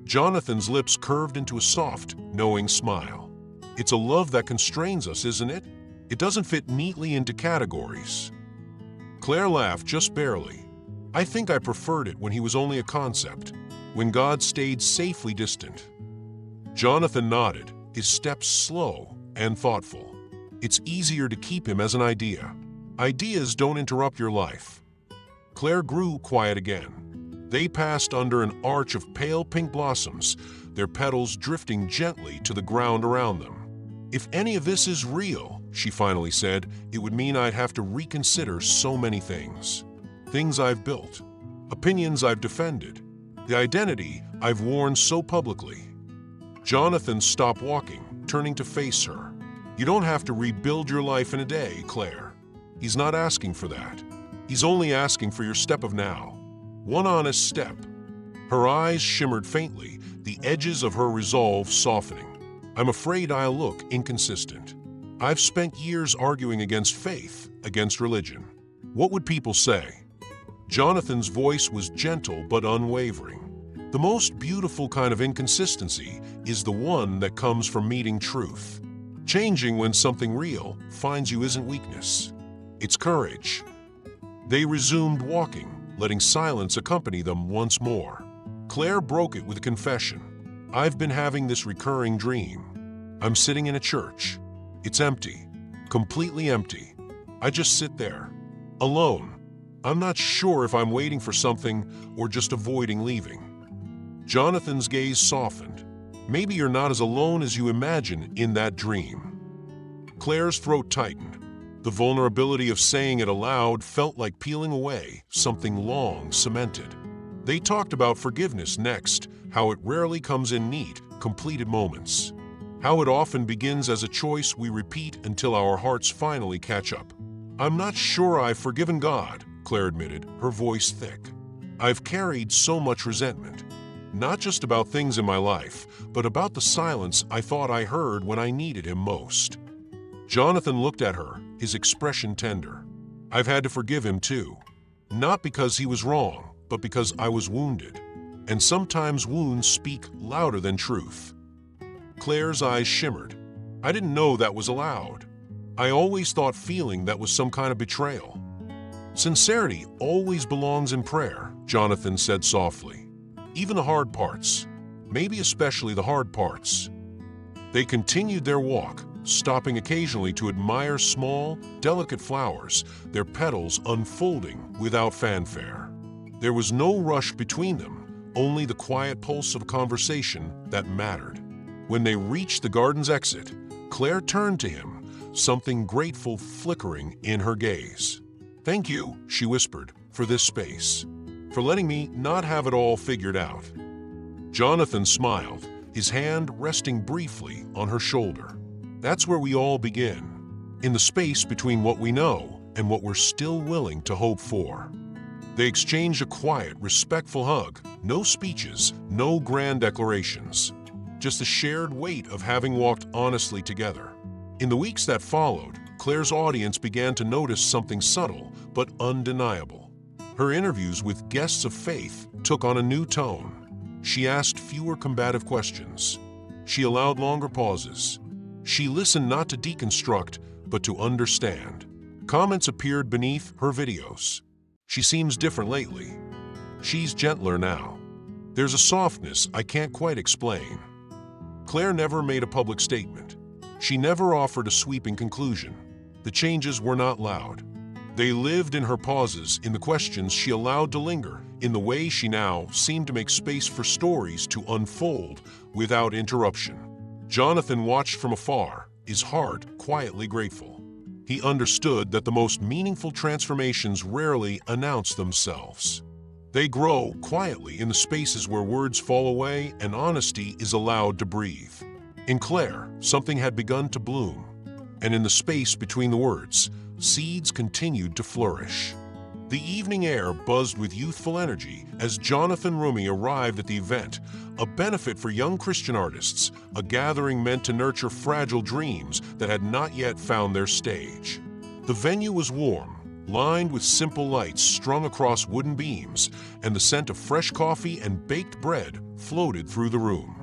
Jonathan's lips curved into a soft, knowing smile. It's a love that constrains us, isn't it? It doesn't fit neatly into categories. Claire laughed just barely. I think I preferred it when he was only a concept, when God stayed safely distant. Jonathan nodded, his steps slow and thoughtful. It's easier to keep him as an idea. Ideas don't interrupt your life. Claire grew quiet again. They passed under an arch of pale pink blossoms, their petals drifting gently to the ground around them. If any of this is real, she finally said, it would mean I'd have to reconsider so many things. Things I've built, opinions I've defended, the identity I've worn so publicly. Jonathan stopped walking, turning to face her. You don't have to rebuild your life in a day, Claire. He's not asking for that. He's only asking for your step of now. One honest step. Her eyes shimmered faintly, the edges of her resolve softening. I'm afraid I'll look inconsistent. I've spent years arguing against faith, against religion. What would people say? Jonathan's voice was gentle but unwavering. The most beautiful kind of inconsistency is the one that comes from meeting truth. Changing when something real finds you isn't weakness. It's courage. They resumed walking, letting silence accompany them once more. Claire broke it with a confession. I've been having this recurring dream. I'm sitting in a church. It's empty, completely empty. I just sit there, alone. I'm not sure if I'm waiting for something or just avoiding leaving. Jonathan's gaze softened. Maybe you're not as alone as you imagine in that dream. Claire's throat tightened. The vulnerability of saying it aloud felt like peeling away something long cemented. They talked about forgiveness next, how it rarely comes in neat, completed moments. How it often begins as a choice we repeat until our hearts finally catch up. I'm not sure I've forgiven God, Claire admitted, her voice thick. I've carried so much resentment. Not just about things in my life, but about the silence I thought I heard when I needed him most. Jonathan looked at her, his expression tender. I've had to forgive him too. Not because he was wrong, but because I was wounded. And sometimes wounds speak louder than truth. Claire's eyes shimmered. I didn't know that was allowed. I always thought feeling that was some kind of betrayal. Sincerity always belongs in prayer, Jonathan said softly. Even the hard parts, maybe especially the hard parts. They continued their walk, stopping occasionally to admire small, delicate flowers, their petals unfolding without fanfare. There was no rush between them, only the quiet pulse of conversation that mattered. When they reached the garden's exit, Claire turned to him, something grateful flickering in her gaze. Thank you, she whispered, for this space. For letting me not have it all figured out. Jonathan smiled, his hand resting briefly on her shoulder. That's where we all begin, in the space between what we know and what we're still willing to hope for. They exchanged a quiet, respectful hug, no speeches, no grand declarations, just the shared weight of having walked honestly together. In the weeks that followed, Claire's audience began to notice something subtle but undeniable. Her interviews with guests of faith took on a new tone. She asked fewer combative questions. She allowed longer pauses. She listened not to deconstruct, but to understand. Comments appeared beneath her videos. She seems different lately. She's gentler now. There's a softness I can't quite explain. Claire never made a public statement. She never offered a sweeping conclusion. The changes were not loud. They lived in her pauses, in the questions she allowed to linger, in the way she now seemed to make space for stories to unfold without interruption. Jonathan watched from afar, his heart quietly grateful. He understood that the most meaningful transformations rarely announce themselves. They grow quietly in the spaces where words fall away and honesty is allowed to breathe. In Claire, something had begun to bloom, and in the space between the words, seeds continued to flourish. The evening air buzzed with youthful energy as Jonathan Roumie arrived at the event, a benefit for young Christian artists, a gathering meant to nurture fragile dreams that had not yet found their stage. The venue was warm, lined with simple lights strung across wooden beams, and the scent of fresh coffee and baked bread floated through the room.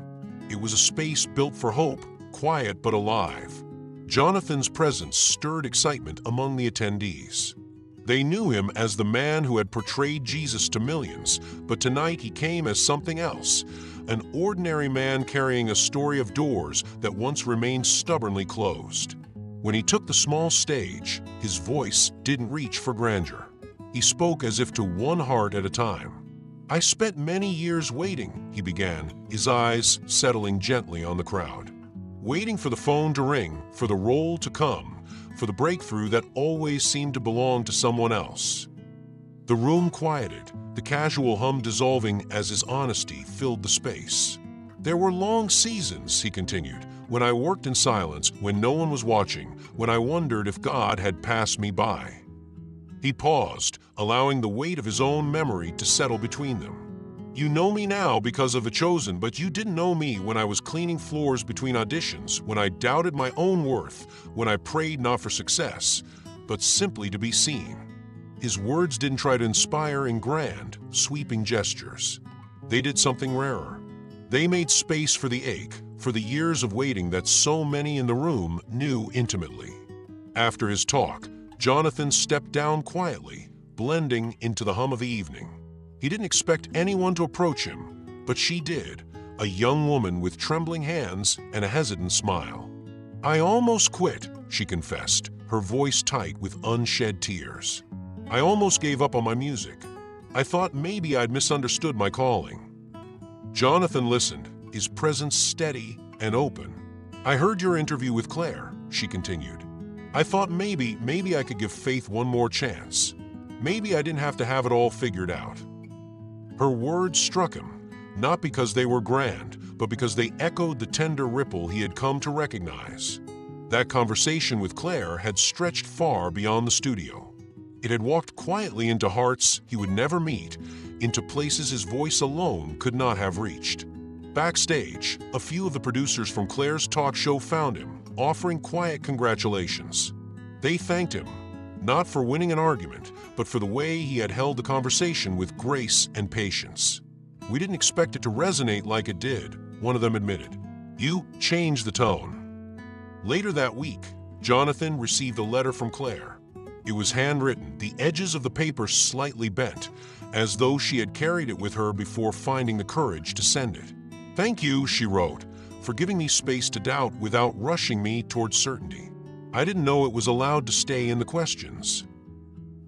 It was a space built for hope, quiet but alive. Jonathan's presence stirred excitement among the attendees. They knew him as the man who had portrayed Jesus to millions, but tonight he came as something else, an ordinary man carrying a story of doors that once remained stubbornly closed. When he took the small stage, his voice didn't reach for grandeur. He spoke as if to one heart at a time. "I spent many years waiting," he began, his eyes settling gently on the crowd. Waiting for the phone to ring, for the role to come, for the breakthrough that always seemed to belong to someone else. The room quieted, the casual hum dissolving as his honesty filled the space. "There were long seasons," he continued, "when I worked in silence, when no one was watching, when I wondered if God had passed me by." He paused, allowing the weight of his own memory to settle between them. "You know me now because of The Chosen, but you didn't know me when I was cleaning floors between auditions, when I doubted my own worth, when I prayed not for success, but simply to be seen." His words didn't try to inspire in grand, sweeping gestures. They did something rarer. They made space for the ache, for the years of waiting that so many in the room knew intimately. After his talk, Jonathan stepped down quietly, blending into the hum of the evening. He didn't expect anyone to approach him, but she did, a young woman with trembling hands and a hesitant smile. "I almost quit," she confessed, her voice tight with unshed tears. "I almost gave up on my music. I thought maybe I'd misunderstood my calling." Jonathan listened, his presence steady and open. "I heard your interview with Claire," she continued. "I thought maybe I could give faith one more chance. Maybe I didn't have to have it all figured out." Her words struck him, not because they were grand, but because they echoed the tender ripple he had come to recognize. That conversation with Claire had stretched far beyond the studio. It had walked quietly into hearts he would never meet, into places his voice alone could not have reached. Backstage, a few of the producers from Claire's talk show found him, offering quiet congratulations. They thanked him, not for winning an argument, but for the way he had held the conversation with grace and patience. "We didn't expect it to resonate like it did," one of them admitted. "You changed the tone." Later that week, Jonathan received a letter from Claire. It was handwritten, the edges of the paper slightly bent, as though she had carried it with her before finding the courage to send it. "Thank you," she wrote, "for giving me space to doubt without rushing me toward certainty. I didn't know it was allowed to stay in the questions."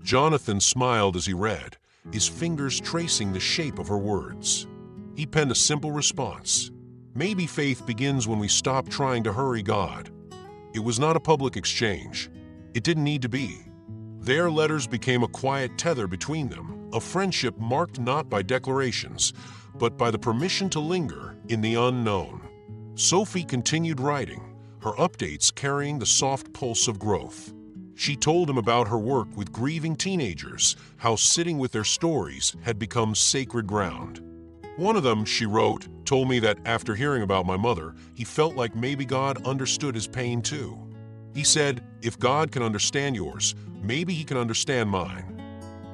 Jonathan smiled as he read, his fingers tracing the shape of her words. He penned a simple response. "Maybe faith begins when we stop trying to hurry God." It was not a public exchange. It didn't need to be. Their letters became a quiet tether between them, a friendship marked not by declarations, but by the permission to linger in the unknown. Sophie continued writing, her updates carrying the soft pulse of growth. She told him about her work with grieving teenagers, how sitting with their stories had become sacred ground. One of them, she wrote, told me that after hearing about my mother, he felt like maybe God understood his pain too. He said, "If God can understand yours, maybe he can understand mine."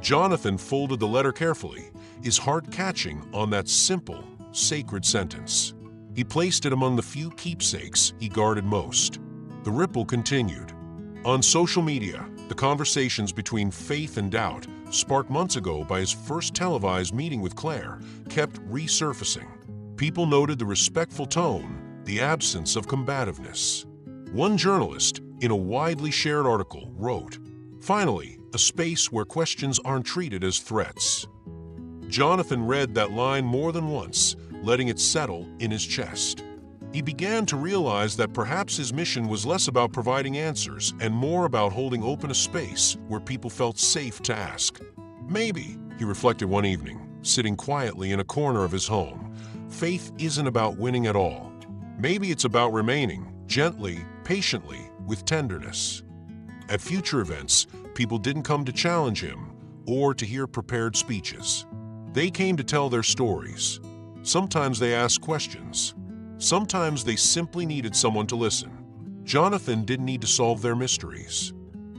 Jonathan folded the letter carefully, his heart catching on that simple, sacred sentence. He placed it among the few keepsakes he guarded most. The ripple continued. On social media, the conversations between faith and doubt, sparked months ago by his first televised meeting with Claire, kept resurfacing. People noted the respectful tone, the absence of combativeness. One journalist, in a widely shared article, wrote, "Finally, a space where questions aren't treated as threats." Jonathan read that line more than once, letting it settle in his chest. He began to realize that perhaps his mission was less about providing answers and more about holding open a space where people felt safe to ask. Maybe, he reflected one evening, sitting quietly in a corner of his home, faith isn't about winning at all. Maybe it's about remaining, gently, patiently, with tenderness. At future events, people didn't come to challenge him or to hear prepared speeches. They came to tell their stories. Sometimes they asked questions. Sometimes they simply needed someone to listen. Jonathan didn't need to solve their mysteries.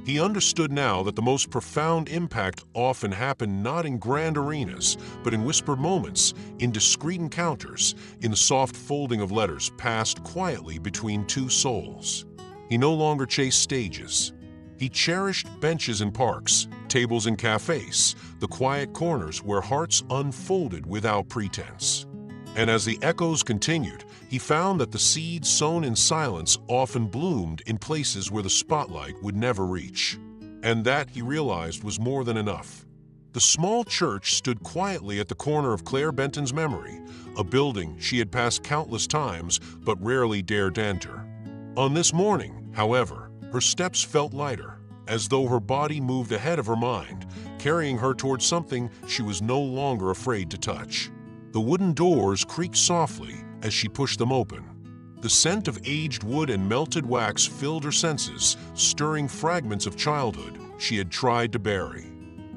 He understood now that the most profound impact often happened not in grand arenas, but in whispered moments, in discreet encounters, in the soft folding of letters passed quietly between two souls. He no longer chased stages. He cherished benches in parks, tables in cafes, the quiet corners where hearts unfolded without pretense. And as the echoes continued, he found that the seeds sown in silence often bloomed in places where the spotlight would never reach. And that, he realized, was more than enough. The small church stood quietly at the corner of Claire Benton's memory, a building she had passed countless times but rarely dared enter. On this morning, however, her steps felt lighter, as though her body moved ahead of her mind, carrying her towards something she was no longer afraid to touch. The wooden doors creaked softly as she pushed them open. The scent of aged wood and melted wax filled her senses, stirring fragments of childhood she had tried to bury.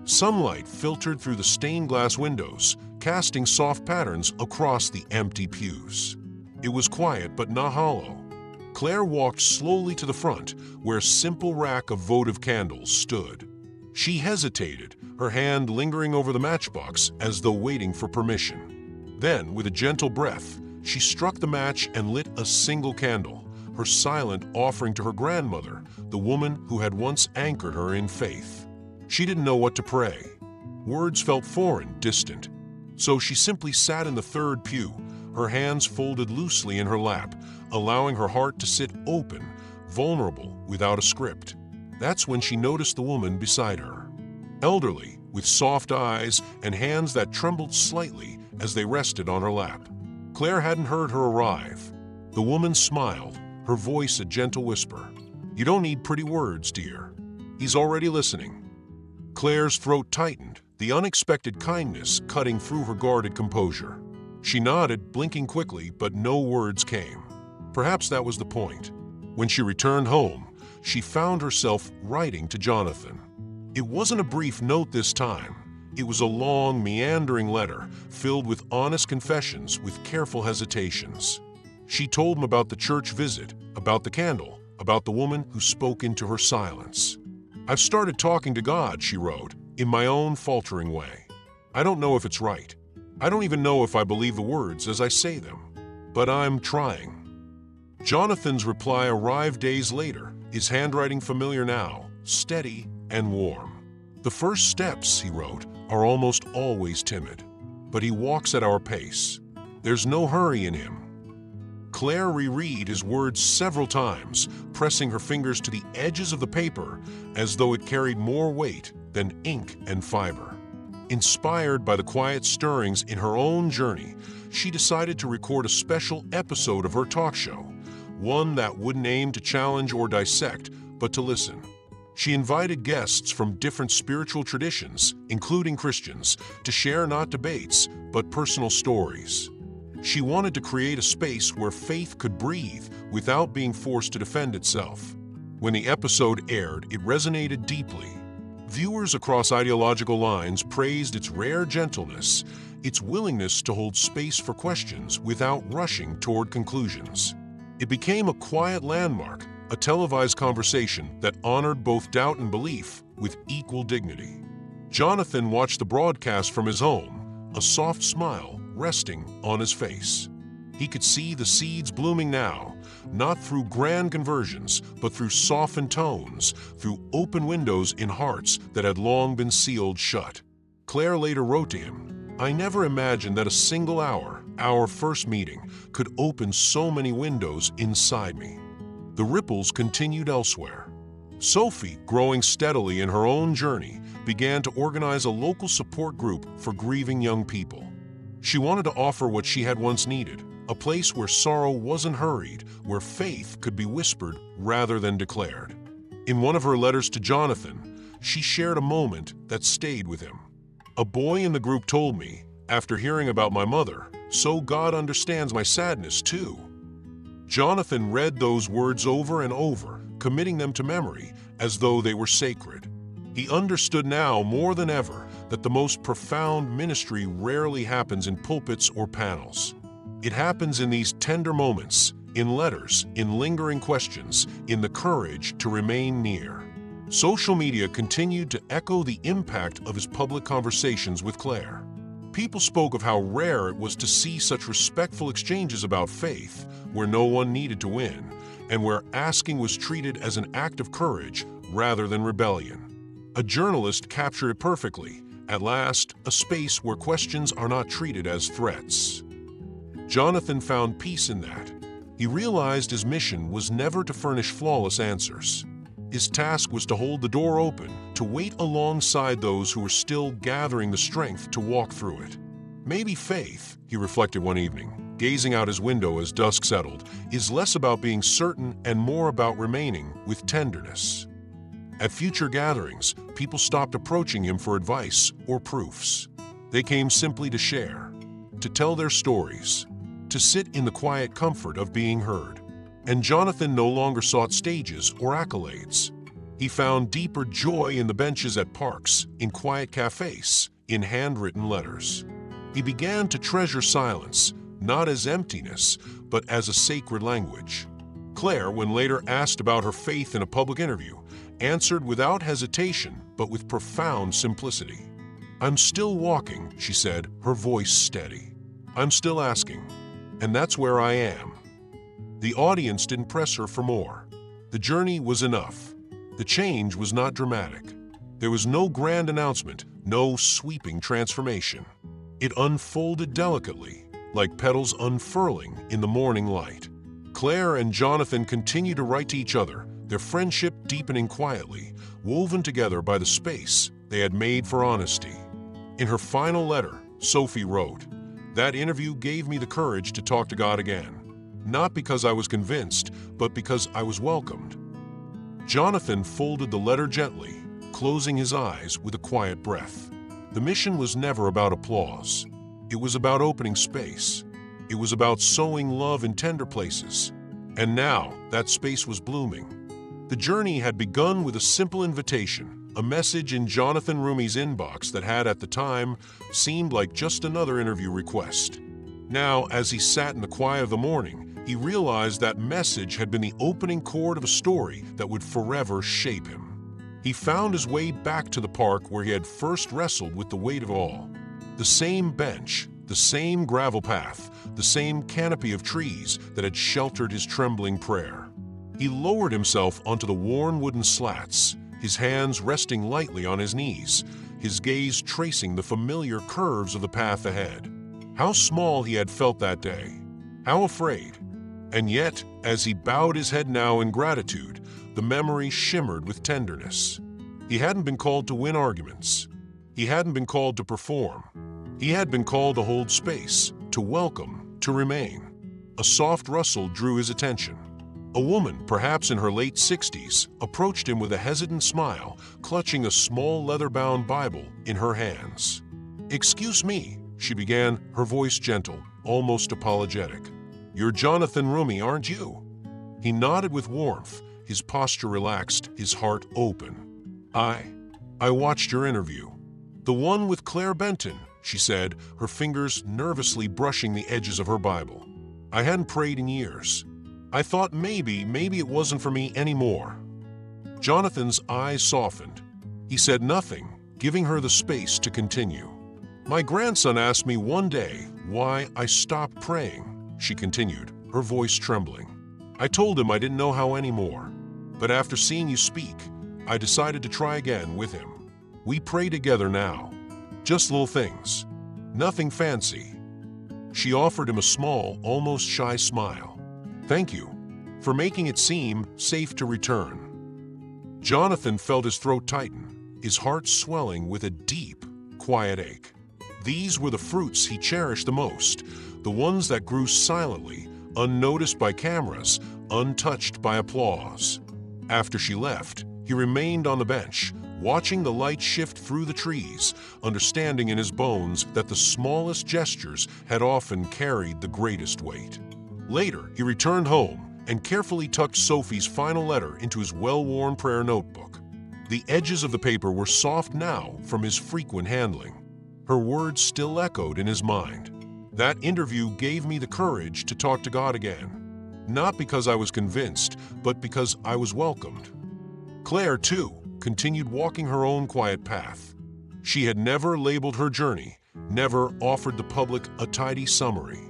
Sunlight filtered through the stained glass windows, casting soft patterns across the empty pews. It was quiet but not hollow. Claire walked slowly to the front, where a simple rack of votive candles stood. She hesitated, her hand lingering over the matchbox as though waiting for permission. Then, with a gentle breath, she struck the match and lit a single candle, her silent offering to her grandmother, the woman who had once anchored her in faith. She didn't know what to pray. Words felt foreign, distant. So she simply sat in the third pew, her hands folded loosely in her lap, allowing her heart to sit open, vulnerable, without a script. That's when she noticed the woman beside her. Elderly, with soft eyes and hands that trembled slightly as they rested on her lap. Claire hadn't heard her arrive. The woman smiled, her voice a gentle whisper. "You don't need pretty words, dear. He's already listening." Claire's throat tightened, the unexpected kindness cutting through her guarded composure. She nodded, blinking quickly, but no words came. Perhaps that was the point. When she returned home, she found herself writing to Jonathan. It wasn't a brief note this time. It was a long, meandering letter filled with honest confessions with careful hesitations. She told him about the church visit, about the candle, about the woman who spoke into her silence. "I've started talking to God," she wrote, in my own faltering way. "I don't know if it's right. I don't even know if I believe the words as I say them. But I'm trying." Jonathan's reply arrived days later, his handwriting familiar now, steady and warm. "The first steps," he wrote, "are almost always timid, but he walks at our pace. There's no hurry in him." Claire reread his words several times, pressing her fingers to the edges of the paper as though it carried more weight than ink and fiber. Inspired by the quiet stirrings in her own journey, she decided to record a special episode of her talk show, one that wouldn't aim to challenge or dissect, but to listen. She invited guests from different spiritual traditions, including Christians, to share not debates, but personal stories. She wanted to create a space where faith could breathe without being forced to defend itself. When the episode aired, it resonated deeply. Viewers across ideological lines praised its rare gentleness, its willingness to hold space for questions without rushing toward conclusions. It became a quiet landmark, a televised conversation that honored both doubt and belief with equal dignity. Jonathan watched the broadcast from his home, a soft smile resting on his face. He could see the seeds blooming now, not through grand conversions, but through softened tones, through open windows in hearts that had long been sealed shut. Claire later wrote to him, "I never imagined that a single hour, our first meeting, could open so many windows inside me." The ripples continued elsewhere. Sophie, growing steadily in her own journey, began to organize a local support group for grieving young people. She wanted to offer what she had once needed, a place where sorrow wasn't hurried, where faith could be whispered rather than declared. In one of her letters to Jonathan, she shared a moment that stayed with him. "A boy in the group told me, after hearing about my mother, 'So God understands my sadness too.'" Jonathan read those words over and over, committing them to memory as though they were sacred. He understood now more than ever that the most profound ministry rarely happens in pulpits or panels. It happens in these tender moments, in letters, in lingering questions, in the courage to remain near. Social media continued to echo the impact of his public conversations with Claire. People spoke of how rare it was to see such respectful exchanges about faith, where no one needed to win, and where asking was treated as an act of courage rather than rebellion. A journalist captured it perfectly. At last, a space where questions are not treated as threats. Jonathan found peace in that. He realized his mission was never to furnish flawless answers. His task was to hold the door open, to wait alongside those who were still gathering the strength to walk through it. Maybe faith, he reflected one evening, gazing out his window as dusk settled, is less about being certain and more about remaining with tenderness. At future gatherings, people stopped approaching him for advice or proofs. They came simply to share, to tell their stories, to sit in the quiet comfort of being heard. And Jonathan no longer sought stages or accolades. He found deeper joy in the benches at parks, in quiet cafes, in handwritten letters. He began to treasure silence, not as emptiness, but as a sacred language. Claire, when later asked about her faith in a public interview, answered without hesitation, but with profound simplicity. "I'm still walking," she said, her voice steady. "I'm still asking, and that's where I am." The audience didn't press her for more. The journey was enough. The change was not dramatic. There was no grand announcement, no sweeping transformation. It unfolded delicately, like petals unfurling in the morning light. Claire and Jonathan continued to write to each other, their friendship deepening quietly, woven together by the space they had made for honesty. In her final letter, Sophie wrote, "That interview gave me the courage to talk to God again. Not because I was convinced, but because I was welcomed." Jonathan folded the letter gently, closing his eyes with a quiet breath. The mission was never about applause. It was about opening space. It was about sowing love in tender places. And now, that space was blooming. The journey had begun with a simple invitation, a message in Jonathan Roumie's inbox that had, at the time, seemed like just another interview request. Now, as he sat in the quiet of the morning, he realized that message had been the opening chord of a story that would forever shape him. He found his way back to the park where he had first wrestled with the weight of it all. The same bench, the same gravel path, the same canopy of trees that had sheltered his trembling prayer. He lowered himself onto the worn wooden slats, his hands resting lightly on his knees, his gaze tracing the familiar curves of the path ahead. How small he had felt that day, how afraid. And yet, as he bowed his head now in gratitude, the memory shimmered with tenderness. He hadn't been called to win arguments. He hadn't been called to perform. He had been called to hold space, to welcome, to remain. A soft rustle drew his attention. A woman, perhaps in her late 60s, approached him with a hesitant smile, clutching a small leather-bound Bible in her hands. "Excuse me," she began, her voice gentle, almost apologetic. "You're Jonathan Roumie, aren't you?" He nodded with warmth, his posture relaxed, his heart open. I watched your interview." "The one with Claire Benton," she said, her fingers nervously brushing the edges of her Bible. "I hadn't prayed in years. I thought maybe it wasn't for me anymore." Jonathan's eyes softened. He said nothing, giving her the space to continue. "My grandson asked me one day why I stopped praying," she continued, her voice trembling. "I told him I didn't know how anymore. But after seeing you speak, I decided to try again with him. We pray together now. Just little things. Nothing fancy." She offered him a small, almost shy smile. "Thank you for making it seem safe to return." Jonathan felt his throat tighten, his heart swelling with a deep, quiet ache. These were the fruits he cherished the most, the ones that grew silently, unnoticed by cameras, untouched by applause. After she left, he remained on the bench, watching the light shift through the trees, understanding in his bones that the smallest gestures had often carried the greatest weight. Later, he returned home and carefully tucked Sophie's final letter into his well-worn prayer notebook. The edges of the paper were soft now from his frequent handling. Her words still echoed in his mind. That interview gave me the courage to talk to God again. Not because I was convinced, but because I was welcomed. Claire, too, continued walking her own quiet path. She had never labeled her journey, never offered the public a tidy summary.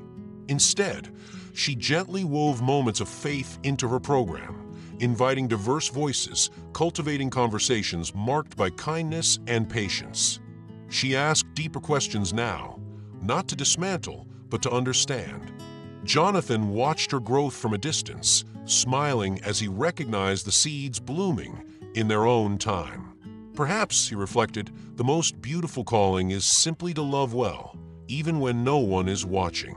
Instead, she gently wove moments of faith into her program, inviting diverse voices, cultivating conversations marked by kindness and patience. She asked deeper questions now, not to dismantle, but to understand. Jonathan watched her growth from a distance, smiling as he recognized the seeds blooming in their own time. Perhaps, he reflected, the most beautiful calling is simply to love well, even when no one is watching.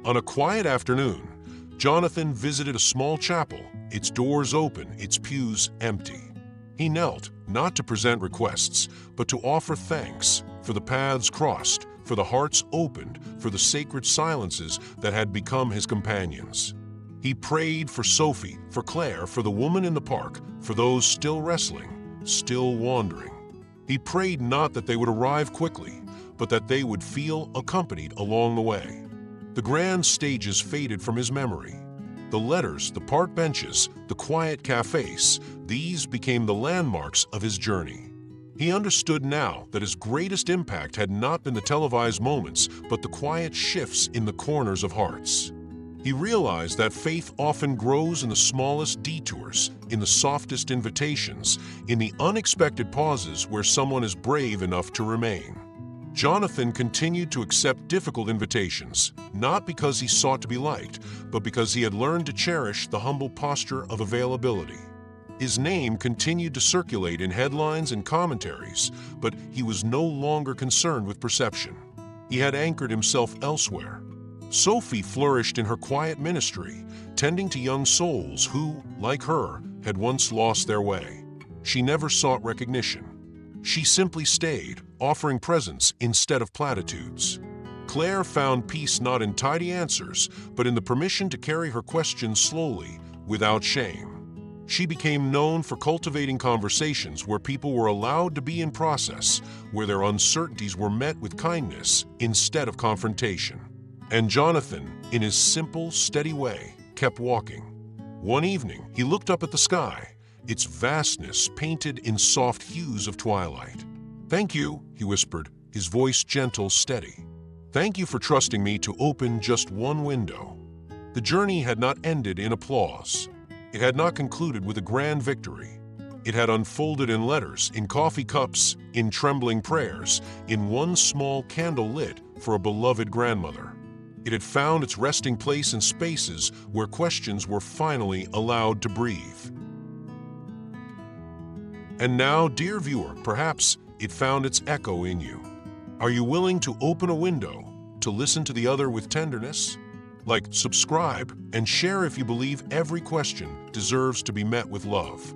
On a quiet afternoon, Jonathan visited a small chapel, its doors open, its pews empty. He knelt, not to present requests, but to offer thanks for the paths crossed, for the hearts opened, for the sacred silences that had become his companions. He prayed for Sophie, for Claire, for the woman in the park, for those still wrestling, still wandering. He prayed not that they would arrive quickly, but that they would feel accompanied along the way. The grand stages faded from his memory. The letters, the park benches, the quiet cafes, these became the landmarks of his journey. He understood now that his greatest impact had not been the televised moments, but the quiet shifts in the corners of hearts. He realized that faith often grows in the smallest detours, in the softest invitations, in the unexpected pauses where someone is brave enough to remain. Jonathan continued to accept difficult invitations, not because he sought to be liked, but because he had learned to cherish the humble posture of availability. His name continued to circulate in headlines and commentaries, but he was no longer concerned with perception. He had anchored himself elsewhere. Sophie flourished in her quiet ministry, tending to young souls who, like her, had once lost their way. She never sought recognition. She simply stayed, offering presence instead of platitudes. Claire found peace not in tidy answers, but in the permission to carry her questions slowly, without shame. She became known for cultivating conversations where people were allowed to be in process, where their uncertainties were met with kindness instead of confrontation. And Jonathan, in his simple, steady way, kept walking. One evening, he looked up at the sky, its vastness painted in soft hues of twilight. "Thank you," he whispered, his voice gentle, steady. "Thank you for trusting me to open just one window." The journey had not ended in applause. It had not concluded with a grand victory. It had unfolded in letters, in coffee cups, in trembling prayers, in one small candle lit for a beloved grandmother. It had found its resting place in spaces where questions were finally allowed to breathe. And now, dear viewer, perhaps it found its echo in you. Are you willing to open a window, to listen to the other with tenderness? Like, subscribe, and share if you believe every question deserves to be met with love.